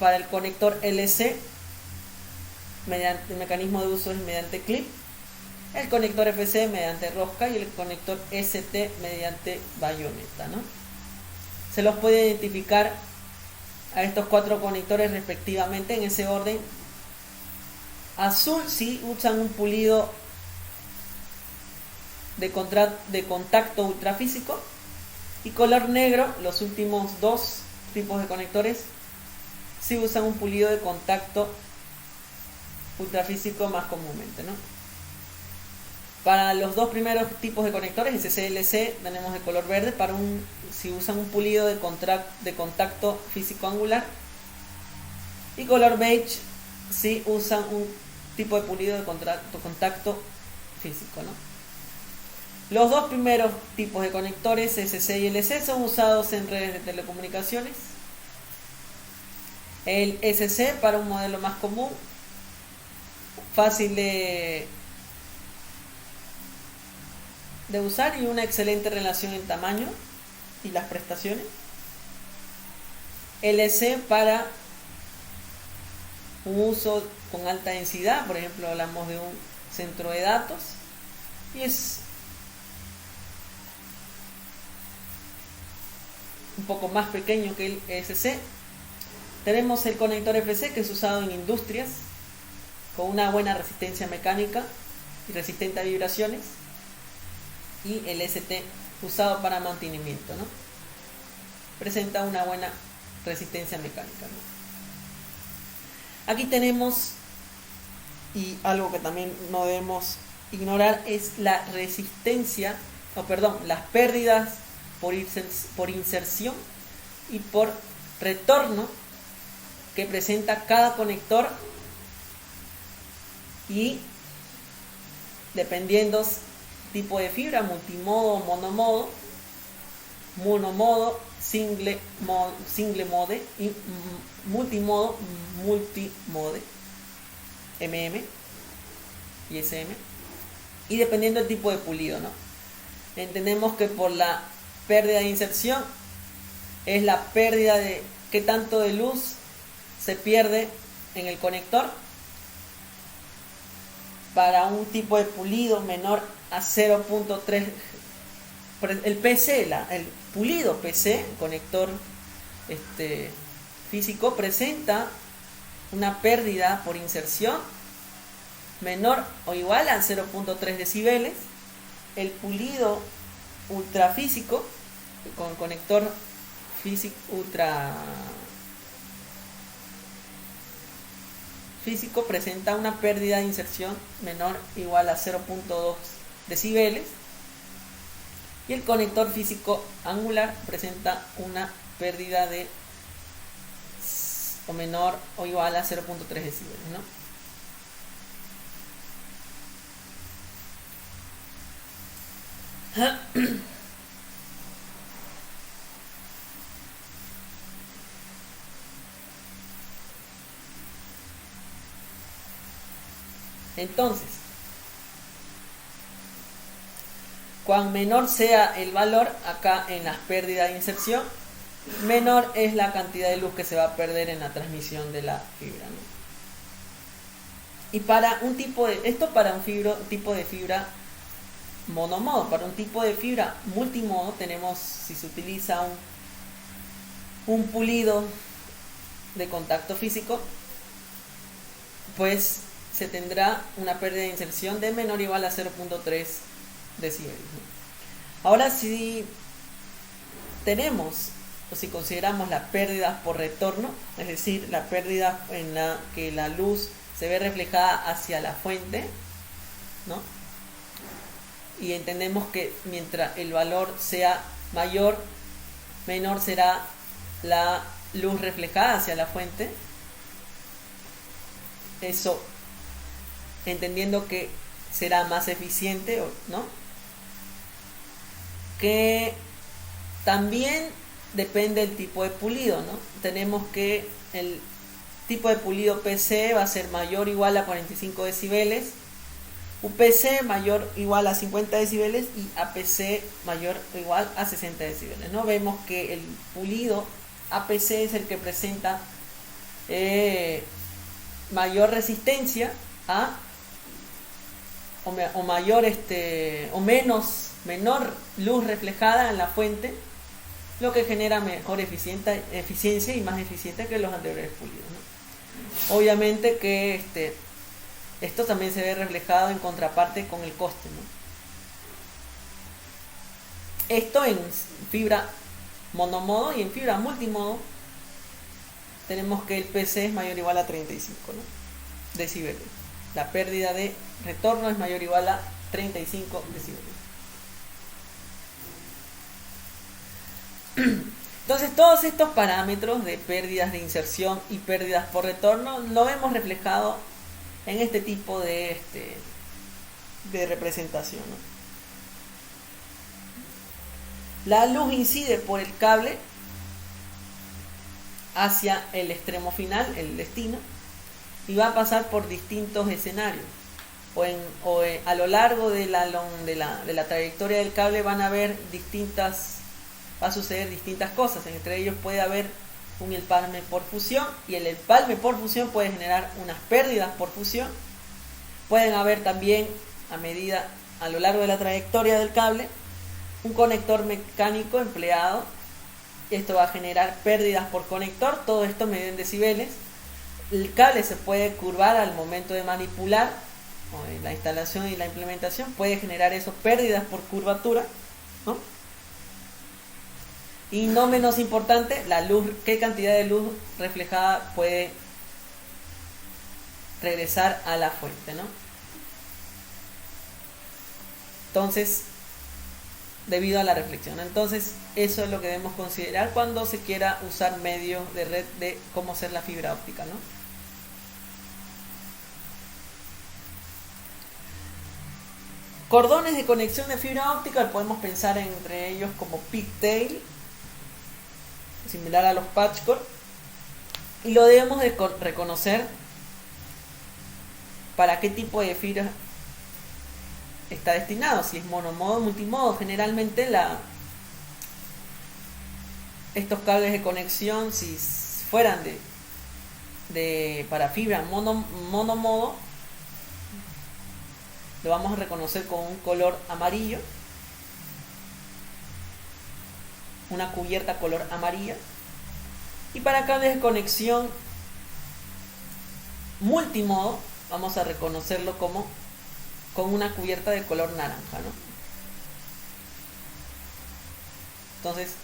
Para el conector LC, el mecanismo de uso es mediante clip. El conector FC mediante rosca y el conector ST mediante bayoneta, ¿no? Se los puede identificar a estos 4 conectores respectivamente en ese orden. Azul si usan un pulido de contacto ultrafísico, y color negro los últimos 2 tipos de conectores si usan un pulido de contacto ultrafísico más comúnmente, ¿no? Para los dos primeros tipos de conectores, SC-LC, tenemos de color verde. Si usan un pulido de contacto físico angular. Y color beige si usan un tipo de pulido de contacto físico, ¿no? Los dos primeros tipos de conectores, SC y LC, son usados en redes de telecomunicaciones. El SC para un modelo más común, fácil de usar y una excelente relación en tamaño y las prestaciones. LC para un uso con alta densidad, por ejemplo hablamos de un centro de datos, y es un poco más pequeño que el SC. Tenemos el conector FC, que es usado en industrias con una buena resistencia mecánica y resistente a vibraciones, y el ST usado para mantenimiento, ¿no? Presenta una buena resistencia mecánica, ¿no? Aquí tenemos, y algo que también no debemos ignorar, es la resistencia, las pérdidas por inserción y por retorno que presenta cada conector, y dependiendo tipo de fibra, multimodo, monomodo, single mode y multimode, MM y SM, y dependiendo del tipo de pulido, ¿no? Entendemos que por la pérdida de inserción es la pérdida de qué tanto de luz se pierde en el conector. Para un tipo de pulido menor a 0.3, el PC, el pulido PC, conector físico, presenta una pérdida por inserción menor o igual a 0.3 decibeles. El pulido ultrafísico, con conector físico presenta una pérdida de inserción menor o igual a 0.2 decibeles, y el conector físico angular presenta una pérdida de o menor o igual a 0.3 decibeles, ¿no? Entonces, cuan menor sea el valor acá en las pérdidas de inserción, menor es la cantidad de luz que se va a perder en la transmisión de la fibra, ¿no? Y para un tipo de tipo de fibra monomodo. Para un tipo de fibra multimodo tenemos, si se utiliza un pulido de contacto físico, pues se tendrá una pérdida de inserción de menor o igual a 0.3 decibeles. Ahora, si tenemos o si consideramos la pérdida por retorno, es decir, la pérdida en la que la luz se ve reflejada hacia la fuente, ¿no? Y entendemos que mientras el valor sea mayor, menor será la luz reflejada hacia la fuente. Eso entendiendo que será más eficiente, ¿no? Que también depende del tipo de pulido, ¿no? Tenemos que el tipo de pulido PC va a ser mayor o igual a 45 decibeles, UPC mayor o igual a 50 decibeles y APC mayor o igual a 60 decibeles, ¿no? Vemos que el pulido APC es el que presenta mayor resistencia o mayor menor luz reflejada en la fuente, lo que genera mejor eficiencia y más eficiente que los anteriores pulidos, ¿no? Obviamente que esto también se ve reflejado en contraparte con el coste, ¿no? Esto en fibra monomodo, y en fibra multimodo tenemos que el PC es mayor o igual a 35, ¿no? decibeles. La pérdida de retorno es mayor o igual a 35 decibeles. Entonces todos estos parámetros de pérdidas de inserción y pérdidas por retorno lo vemos reflejado en este tipo de representación, ¿no? La luz incide por el cable hacia el extremo final, el destino, y va a pasar por distintos escenarios. A lo largo de la trayectoria del cable va a suceder distintas cosas. Entre ellos puede haber un empalme por fusión, y el empalme por fusión puede generar unas pérdidas por fusión. Pueden haber también, a lo largo de la trayectoria del cable, un conector mecánico empleado. Esto va a generar pérdidas por conector, todo esto medido en decibeles. El cable se puede curvar al momento de manipular, o en la instalación y la implementación, puede generar eso, pérdidas por curvatura, ¿no? Y no menos importante, la luz, qué cantidad de luz reflejada puede regresar a la fuente, ¿no? Entonces, debido a la reflexión. Entonces, eso es lo que debemos considerar cuando se quiera usar medios de red de cómo hacer la fibra óptica, ¿no? Cordones de conexión de fibra óptica, podemos pensar entre ellos como pigtail, similar a los patchcord, y lo debemos de reconocer para qué tipo de fibra está destinado, si es monomodo o multimodo. Generalmente estos cables de conexión, si fueran para fibra monomodo, lo vamos a reconocer con un color amarillo, una cubierta color amarilla. Y para cables de conexión multimodo, vamos a reconocerlo con una cubierta de color naranja, ¿no? Entonces,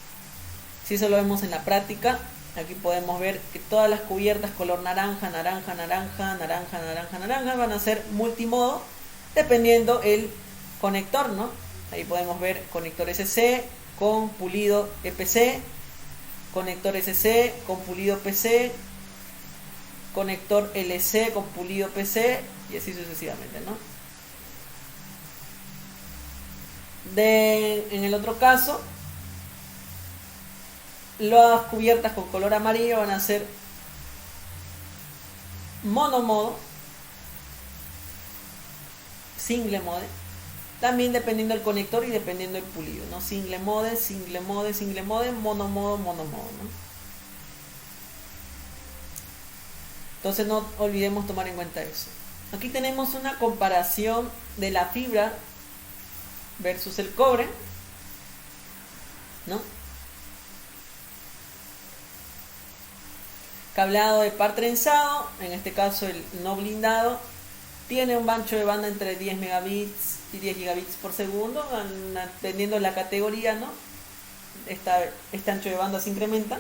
si eso lo vemos en la práctica, aquí podemos ver que todas las cubiertas color naranja, naranja, naranja, naranja, naranja, naranja van a ser multimodo, dependiendo el conector, ¿no? Ahí podemos ver conector SC con pulido EPC, conector SC con pulido PC, conector LC con pulido PC, y así sucesivamente, ¿no? En el otro caso, las cubiertas con color amarillo van a ser monomodo, single mode, también dependiendo del conector y dependiendo del pulido, ¿no? Single mode, single mode, single mode, monomodo, monomodo, ¿no? Entonces no olvidemos tomar en cuenta eso. Aquí tenemos una comparación de la fibra versus el cobre, ¿no? Cableado de par trenzado, en este caso el no blindado, tiene un ancho de banda entre 10 megabits y 10 gigabits por segundo, dependiendo de la categoría, ¿no? Este ancho de banda se incrementa.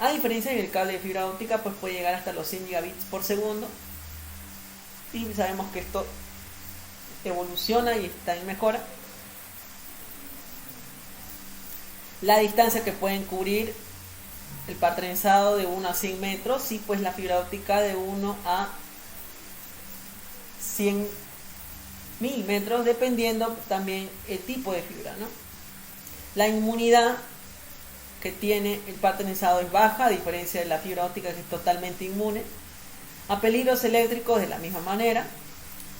A diferencia del cable de fibra óptica, pues puede llegar hasta los 100 gigabits por segundo. Y sabemos que esto evoluciona y está en mejora. La distancia que pueden cubrir el par trenzado de 1 a 100 metros, y pues la fibra óptica de 1 a 100.000 metros, dependiendo también el tipo de fibra, ¿no? La inmunidad que tiene el par trenzado es baja, a diferencia de la fibra óptica, que es totalmente inmune a peligros eléctricos. De la misma manera,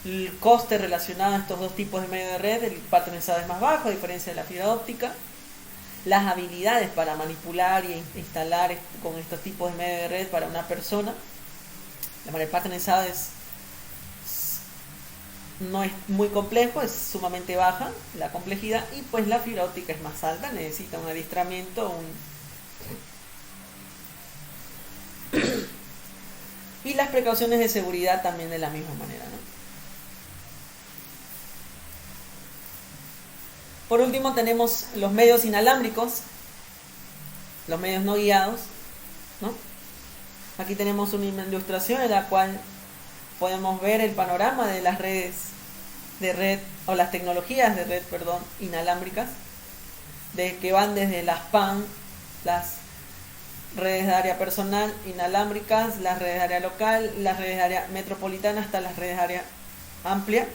el coste relacionado a estos dos tipos de medio de red, el par trenzado es más bajo, a diferencia de la fibra óptica. Las habilidades para manipular y instalar con estos tipos de medio de red para una persona, el par trenzado no es muy complejo, es sumamente baja la complejidad, y pues la fibra óptica es más alta, necesita un adiestramiento, y las precauciones de seguridad también de la misma manera, ¿no? Por último tenemos los medios inalámbricos, los medios no guiados, ¿no? Aquí tenemos una ilustración en la cual podemos ver el panorama de las redes de red, o las tecnologías de red, perdón, inalámbricas, de que van desde las PAN, las redes de área personal inalámbricas, las redes de área local, las redes de área metropolitana, hasta las redes de área amplia.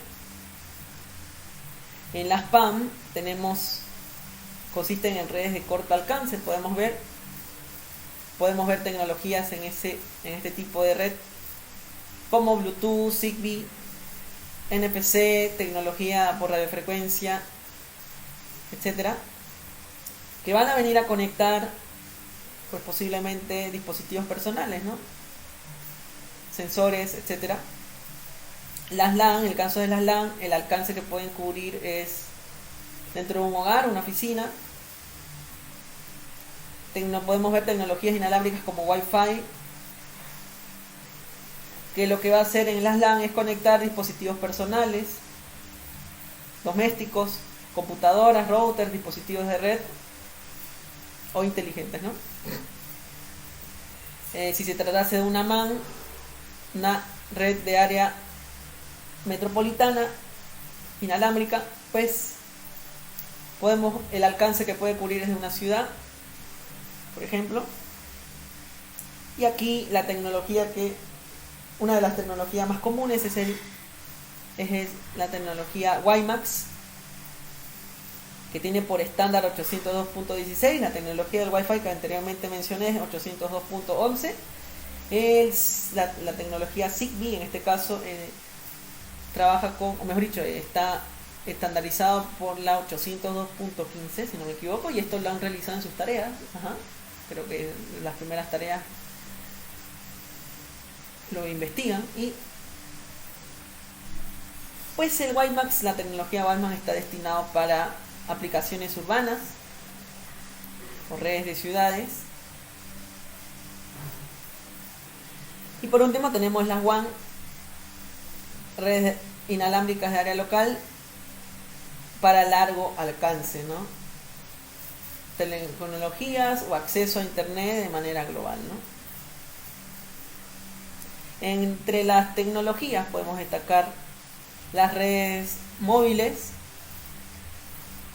En las PAN consisten en redes de corto alcance. Podemos ver tecnologías en este tipo de red, como Bluetooth, Zigbee, NFC, tecnología por radiofrecuencia, etcétera, que van a venir a conectar, pues posiblemente dispositivos personales, ¿no? Sensores, etcétera. Las LAN, en el caso de las LAN, el alcance que pueden cubrir es dentro de un hogar, una oficina. Podemos ver tecnologías inalámbricas como Wi-Fi, que lo que va a hacer en las LAN es conectar dispositivos personales, domésticos, computadoras, routers, dispositivos de red o inteligentes, ¿no? Si se tratase de una MAN, una red de área metropolitana inalámbrica, pues el alcance que puede cubrir es de una ciudad, por ejemplo. Y aquí una de las tecnologías más comunes es la tecnología WiMAX, que tiene por estándar 802.16. La tecnología del Wi-Fi que anteriormente mencioné es 802.11. La tecnología Zigbee, en este caso, trabaja con, o mejor dicho, está estandarizado por la 802.15, si no me equivoco, y esto lo han realizado en sus tareas. Creo que las primeras tareas lo investigan. Y pues el WiMAX, la tecnología WiMAX, está destinado para aplicaciones urbanas o redes de ciudades. Y por último tenemos las WAN, redes inalámbricas de área local para largo alcance, ¿no? Tecnologías o acceso a internet de manera global, ¿no? Entre las tecnologías podemos destacar las redes móviles,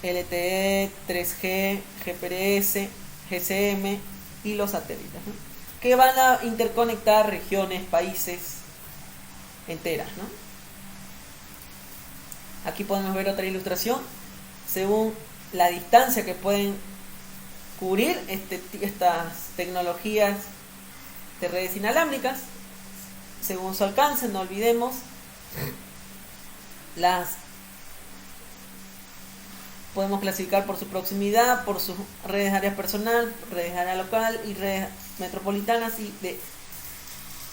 LTE, 3G, GPRS, GSM y los satélites, ¿no? Que van a interconectar regiones, países enteras, ¿no? Aquí podemos ver otra ilustración según la distancia que pueden cubrir estas tecnologías de redes inalámbricas, según su alcance. No olvidemos, podemos clasificar por su proximidad, por sus redes de área personal, redes de área local y redes metropolitanas y de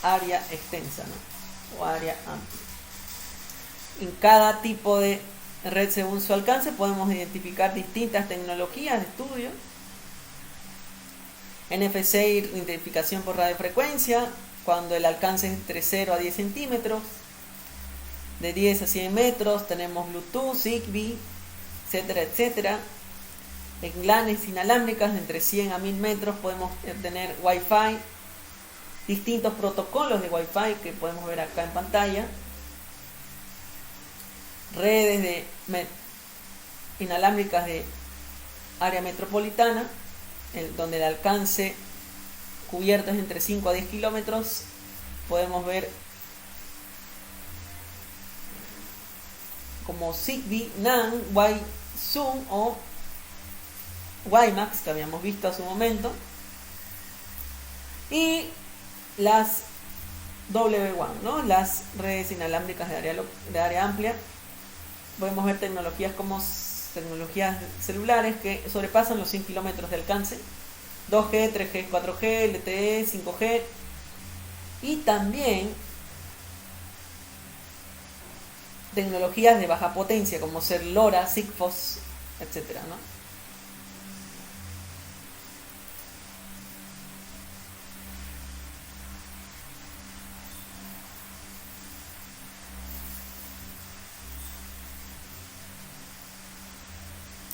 área extensa, ¿no? O área amplia. En cada tipo de red, según su alcance, podemos identificar distintas tecnologías de estudio. NFC, identificación por radiofrecuencia, cuando el alcance es entre 0 a 10 centímetros. De 10 a 100 metros tenemos Bluetooth, Zigbee, etcétera, etcétera. En LANes inalámbricas de entre 100 a 1000 metros podemos tener Wi-Fi, distintos protocolos de Wi-Fi que podemos ver acá en pantalla. Redes inalámbricas de área metropolitana, donde el alcance cubierto es entre 5 a 10 kilómetros. Podemos ver como Zigbee, NAN, Wi-Zoom o WiMAX, que habíamos visto hace un momento, y las WWAN, ¿no? Las redes inalámbricas de área amplia. Podemos ver tecnologías como tecnologías celulares que sobrepasan los 100 kilómetros de alcance, 2G, 3G, 4G, LTE, 5G, y también tecnologías de baja potencia como ser LoRa, Sigfox, etcétera, ¿no?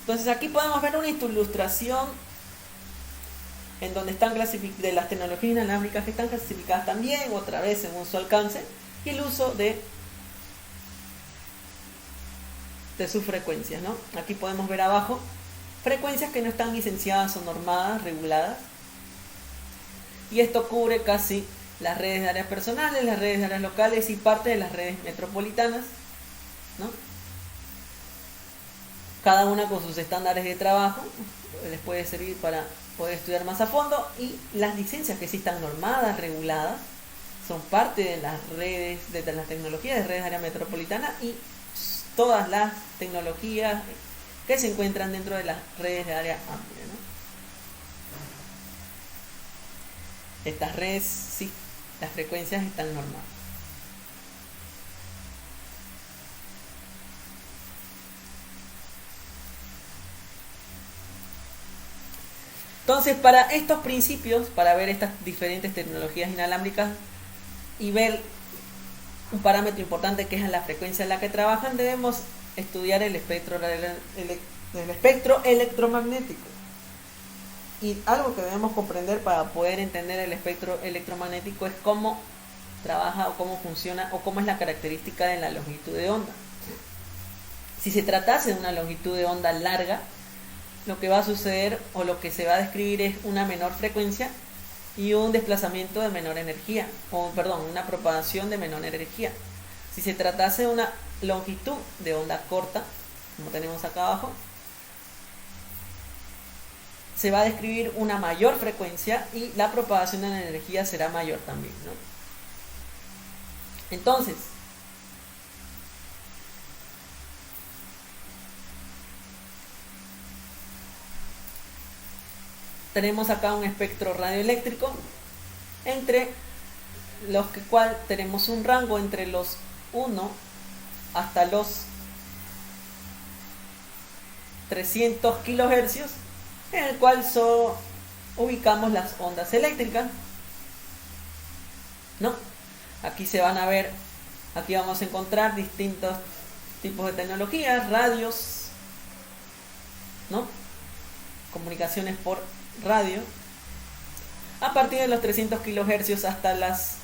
Entonces aquí podemos ver una ilustración en donde están de las tecnologías inalámbricas que están clasificadas también, otra vez según su alcance, y el uso de sus frecuencias, ¿no? Aquí podemos ver abajo frecuencias que no están licenciadas o normadas, reguladas, y esto cubre casi las redes de áreas personales, las redes de áreas locales y parte de las redes metropolitanas, ¿no? Cada una con sus estándares de trabajo, les puede servir para poder estudiar más a fondo, y las licencias que sí están normadas, reguladas, son parte de las redes, de las tecnologías de redes de área metropolitana y todas las tecnologías que se encuentran dentro de las redes de área amplia, ¿no? Estas redes, sí, las frecuencias están normadas. Entonces, para estos principios, para ver estas diferentes tecnologías inalámbricas y ver un parámetro importante que es la frecuencia en la que trabajan, debemos estudiar el espectro electromagnético. Y algo que debemos comprender para poder entender el espectro electromagnético es cómo trabaja o cómo funciona o cómo es la característica de la longitud de onda. Si se tratase de una longitud de onda larga, lo que va a suceder o lo que se va a describir es una menor frecuencia y un desplazamiento de menor energía, una propagación de menor energía. Si se tratase de una longitud de onda corta, como tenemos acá abajo, se va a describir una mayor frecuencia y la propagación de la energía será mayor también, ¿no? Entonces, tenemos acá un espectro radioeléctrico entre los que cual tenemos un rango entre los 1 hasta los 300 kilohercios, en el cual ubicamos las ondas eléctricas, ¿no? Aquí se van a ver, aquí vamos a encontrar distintos tipos de tecnologías, radios, ¿no? Comunicaciones por radio, a partir de los 300 kilohercios hasta las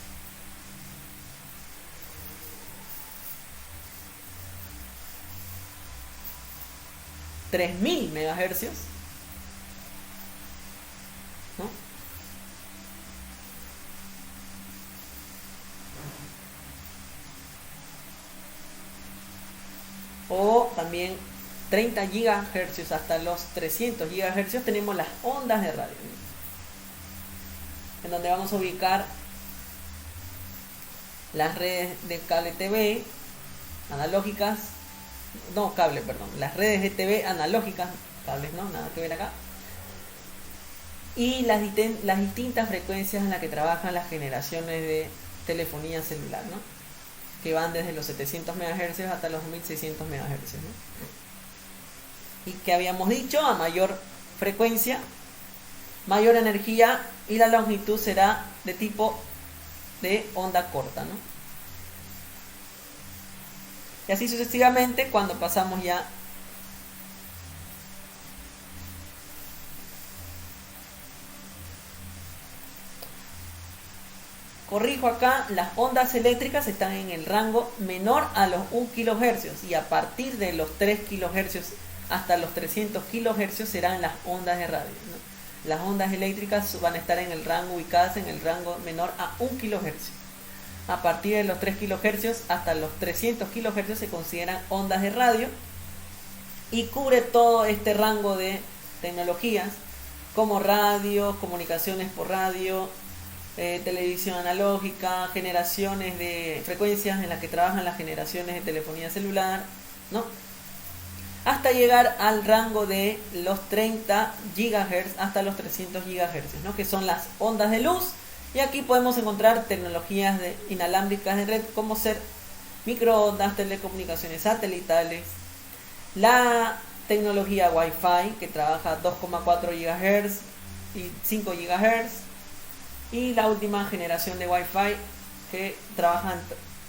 3000 megahercios, ¿no? O también 30 gigahercios hasta los 300 gigahercios tenemos las ondas de radio, ¿no? En donde vamos a ubicar las redes de cable TV analógicas, las redes de TV analógicas, cables no, nada que ver acá, y las distintas frecuencias en las que trabajan las generaciones de telefonía celular, ¿no? Que van desde los 700 MHz hasta los 1600 MHz, ¿no? Y que habíamos dicho, a mayor frecuencia, mayor energía, y la longitud será de tipo de onda corta, ¿no? Y así sucesivamente cuando pasamos ya corrijo acá, las ondas eléctricas están en el rango menor a los 1 kHz, y a partir de los 3 kHz hasta los 300 kHz serán las ondas de radio, ¿no? Las ondas eléctricas van a estar ubicadas en el rango menor a 1 kHz. A partir de los 3 kHz hasta los 300 kHz se consideran ondas de radio, y cubre todo este rango de tecnologías como radio, comunicaciones por radio, televisión analógica, generaciones de frecuencias en las que trabajan las generaciones de telefonía celular, ¿no? Hasta llegar al rango de los 30 GHz hasta los 300 GHz, ¿no? Que son las ondas de luz. Y aquí podemos encontrar tecnologías inalámbricas de red como ser microondas, telecomunicaciones satelitales, la tecnología Wi-Fi que trabaja 2,4 GHz y 5 GHz, y la última generación de Wi-Fi que trabaja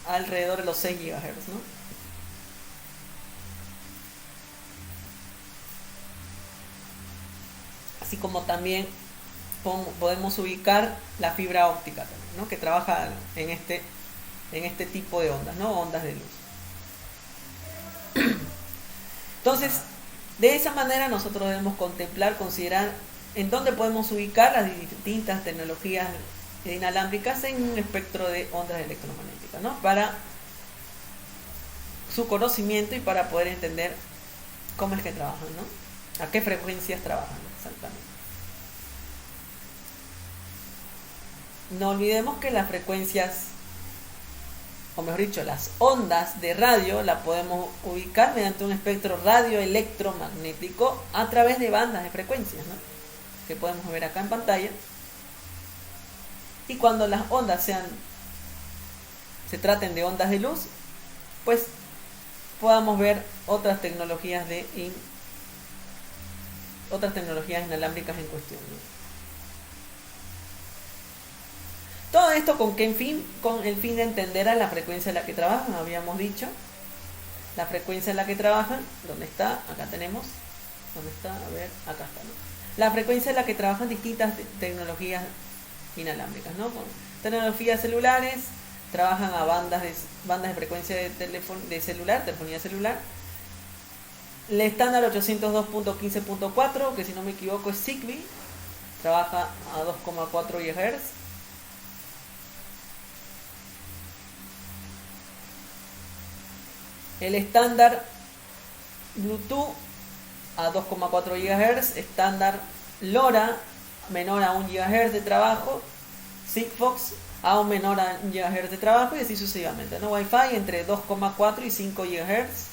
alrededor de los 6 GHz, ¿no? Así como también podemos ubicar la fibra óptica también, ¿no? Que trabaja en este en este tipo de ondas, ¿no? Ondas de luz. Entonces, de esa manera nosotros debemos contemplar, considerar en dónde podemos ubicar las distintas tecnologías inalámbricas en un espectro de ondas electromagnéticas, ¿no? Para su conocimiento y para poder entender cómo es que trabajan, ¿no? A qué frecuencias trabajan exactamente. No olvidemos que las frecuencias, o mejor dicho, las ondas de radio la podemos ubicar mediante un espectro radioelectromagnético a través de bandas de frecuencias, ¿no? Que podemos ver acá en pantalla. Y cuando las ondas se traten de ondas de luz, pues podamos ver otras tecnologías inalámbricas en cuestión, ¿no? Todo esto con el fin de entender a la frecuencia en la que trabajan, habíamos dicho. La frecuencia en la que trabajan, ¿dónde está? Acá tenemos. ¿Dónde está? A ver, acá está, ¿no? La frecuencia en la que trabajan distintas tecnologías inalámbricas, ¿no? Con tecnologías celulares, trabajan a bandas de frecuencia de celular, telefonía celular. El estándar 802.15.4, que si no me equivoco es Zigbee, trabaja a 2,4 GHz. El estándar Bluetooth a 2,4 GHz, estándar LoRa menor a 1 GHz de trabajo, Sigfox aún menor a 1 GHz de trabajo y así sucesivamente, ¿no? Wi-Fi entre 2,4 y 5 GHz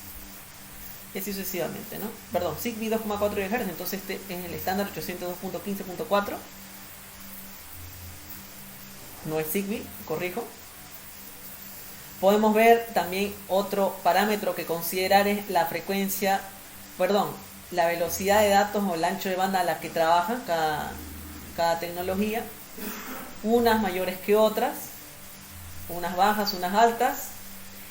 y así sucesivamente, ¿no? Perdón, Zigbee 2,4 GHz, entonces este es el estándar 802.15.4, no es Zigbee, corrijo. Podemos ver también otro parámetro que considerar es la velocidad de datos o el ancho de banda a la que trabaja cada tecnología, unas mayores que otras, unas bajas, unas altas,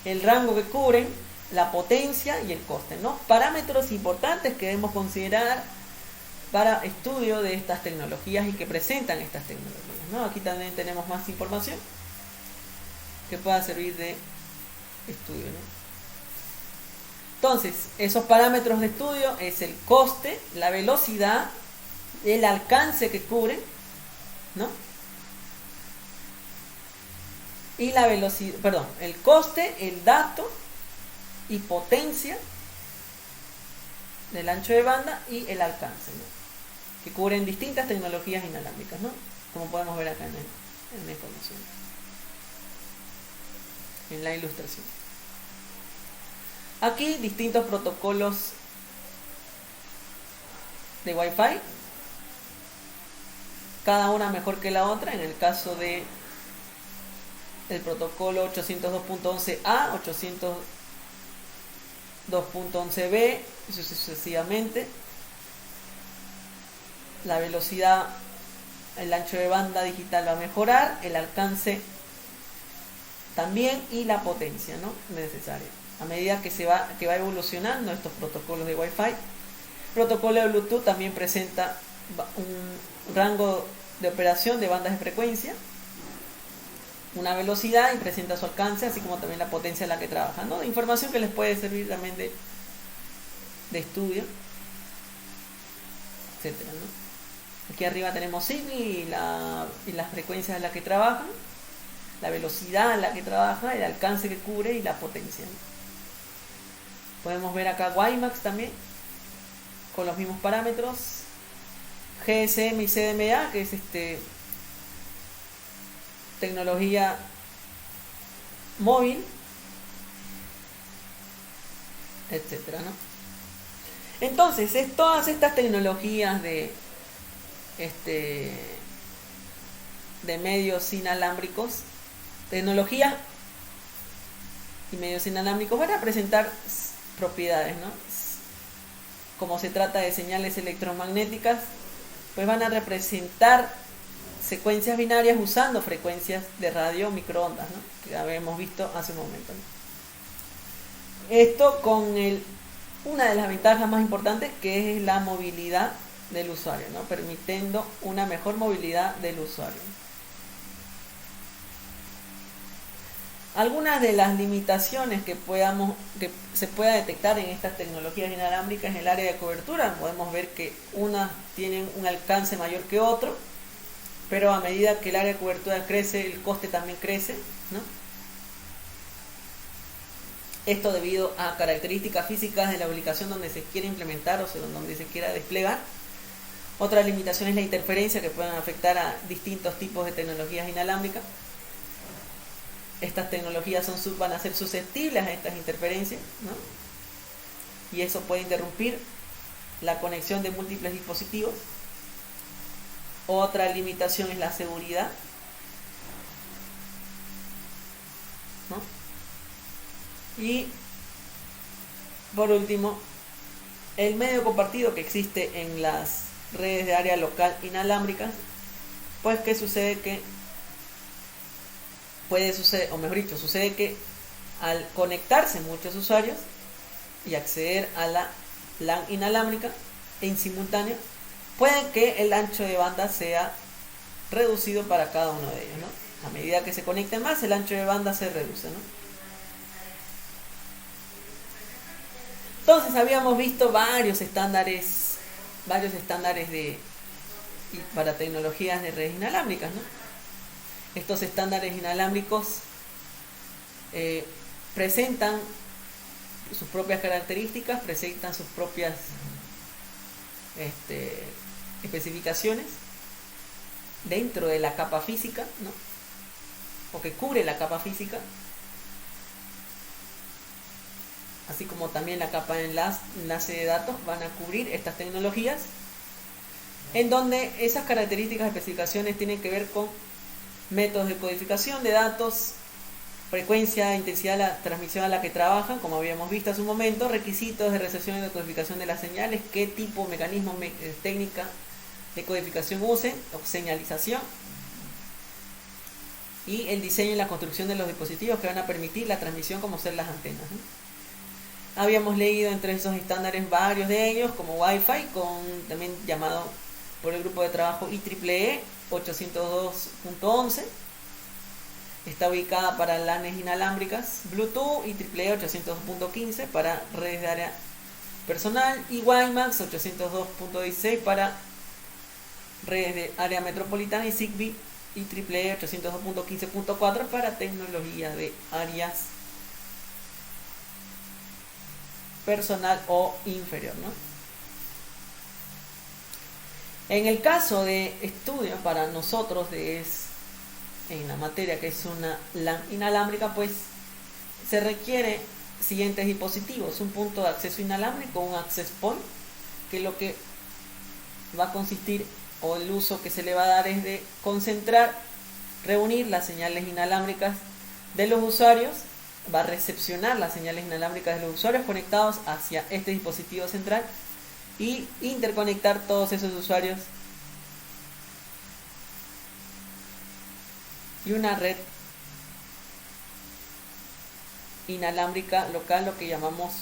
el rango que cubren, la potencia y el coste, ¿no? Parámetros importantes que debemos considerar para estudio de estas tecnologías y que presentan estas tecnologías, ¿no? Aquí también tenemos más información que pueda servir de estudio, ¿no? Entonces, esos parámetros de estudio es el coste, la velocidad, el alcance que cubren, ¿no? Y la velocidad, el coste, el dato y potencia del ancho de banda y el alcance, ¿no? Que cubren distintas tecnologías inalámbricas, ¿no? Como podemos ver acá en la información, en la ilustración. Aquí distintos protocolos de Wi-Fi, cada una mejor que la otra. En el caso de el protocolo 802.11a, 802.11b y sucesivamente, la velocidad, el ancho de banda digital va a mejorar, el alcance también y la potencia, ¿no?, necesaria a medida que va evolucionando estos protocolos de Wi-Fi. El protocolo de Bluetooth también presenta un rango de operación de bandas de frecuencia, una velocidad y presenta su alcance, así como también la potencia en la que trabaja, ¿no? Información que les puede servir también de estudio, etcétera, ¿no? Aquí arriba tenemos Zigbee y las frecuencias en las que trabajan, la velocidad en la que trabaja, el alcance que cubre y la potencia, ¿no? Podemos ver acá WiMAX también, con los mismos parámetros, GSM y CDMA, que es tecnología móvil, etcétera, ¿no? Entonces, todas estas tecnologías de medios inalámbricos, tecnologías y medios inalámbricos van a presentar propiedades, ¿no? Como se trata de señales electromagnéticas, pues van a representar secuencias binarias usando frecuencias de radio microondas, ¿no?, que habíamos visto hace un momento, ¿no? Esto con una de las ventajas más importantes, que es la movilidad del usuario, ¿no?, permitiendo una mejor movilidad del usuario. Algunas de las limitaciones que se pueda detectar en estas tecnologías inalámbricas en el área de cobertura, podemos ver que unas tienen un alcance mayor que otro, pero a medida que el área de cobertura crece, el coste también crece, ¿no? Esto debido a características físicas de la ubicación donde se quiere implementar o donde se quiera desplegar. Otra limitación es la interferencia, que pueden afectar a distintos tipos de tecnologías inalámbricas. Estas tecnologías van a ser susceptibles a estas interferencias, ¿no? Y eso puede interrumpir la conexión de múltiples dispositivos. Otra limitación es la seguridad, ¿no? Y por último, el medio compartido que existe en las redes de área local inalámbricas, pues que sucede que sucede que al conectarse muchos usuarios y acceder a la LAN inalámbrica en simultáneo, puede que el ancho de banda sea reducido para cada uno de ellos, ¿no? A medida que se conecten más, el ancho de banda se reduce, ¿no? Entonces habíamos visto varios estándares para tecnologías de redes inalámbricas, ¿no? Estos estándares inalámbricos presentan sus propias características, presentan sus propias especificaciones dentro de la capa física, ¿no? O que cubre la capa física, así como también la capa de enlace de datos van a cubrir estas tecnologías, en donde esas características, especificaciones tienen que ver con métodos de codificación de datos, frecuencia, intensidad de la transmisión a la que trabajan, como habíamos visto hace un momento, requisitos de recepción y de codificación de las señales, qué tipo, mecanismo, técnica de codificación usen, o señalización, y el diseño y la construcción de los dispositivos que van a permitir la transmisión, como ser las antenas, ¿no? Habíamos leído entre esos estándares varios de ellos, como Wi-Fi, también llamado por el grupo de trabajo IEEE 802.11, está ubicada para LANes inalámbricas, Bluetooth IEEE 802.15 para redes de área personal, y WiMAX 802.16 para redes de área metropolitana, y Zigbee IEEE 802.15.4 para tecnología de áreas personal o inferior, ¿no? En el caso de estudio para nosotros en la materia que es una LAN inalámbrica, pues se requiere siguientes dispositivos: un punto de acceso inalámbrico, un access point, que lo que va a consistir, o el uso que se le va a dar, es de reunir las señales inalámbricas de los usuarios, va a recepcionar las señales inalámbricas de los usuarios conectados hacia este dispositivo central y interconectar todos esos usuarios y una red inalámbrica local, lo que llamamos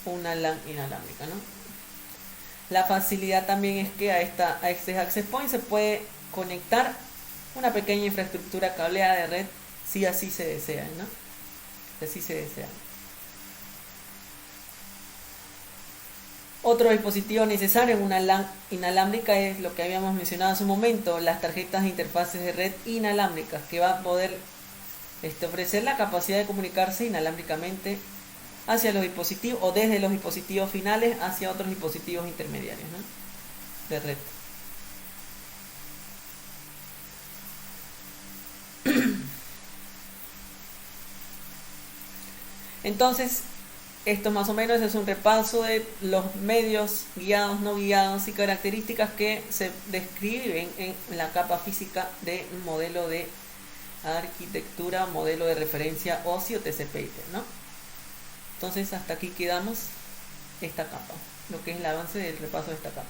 una LAN inalámbrica, ¿no? La facilidad también es que a este access point se puede conectar una pequeña infraestructura cableada de red, si así se desea, ¿no? Si así se desea. Otro dispositivo necesario en una LAN inalámbrica es lo que habíamos mencionado hace un momento, las tarjetas de interfaces de red inalámbricas, que va a poder ofrecer la capacidad de comunicarse inalámbricamente hacia los dispositivos, o desde los dispositivos finales hacia otros dispositivos intermediarios, ¿no?, de red. Entonces, esto más o menos es un repaso de los medios guiados, no guiados y características que se describen en la capa física de un modelo de arquitectura, modelo de referencia OSI o TCP/IP, ¿no? Entonces, hasta aquí quedamos esta capa, lo que es el avance del repaso de esta capa.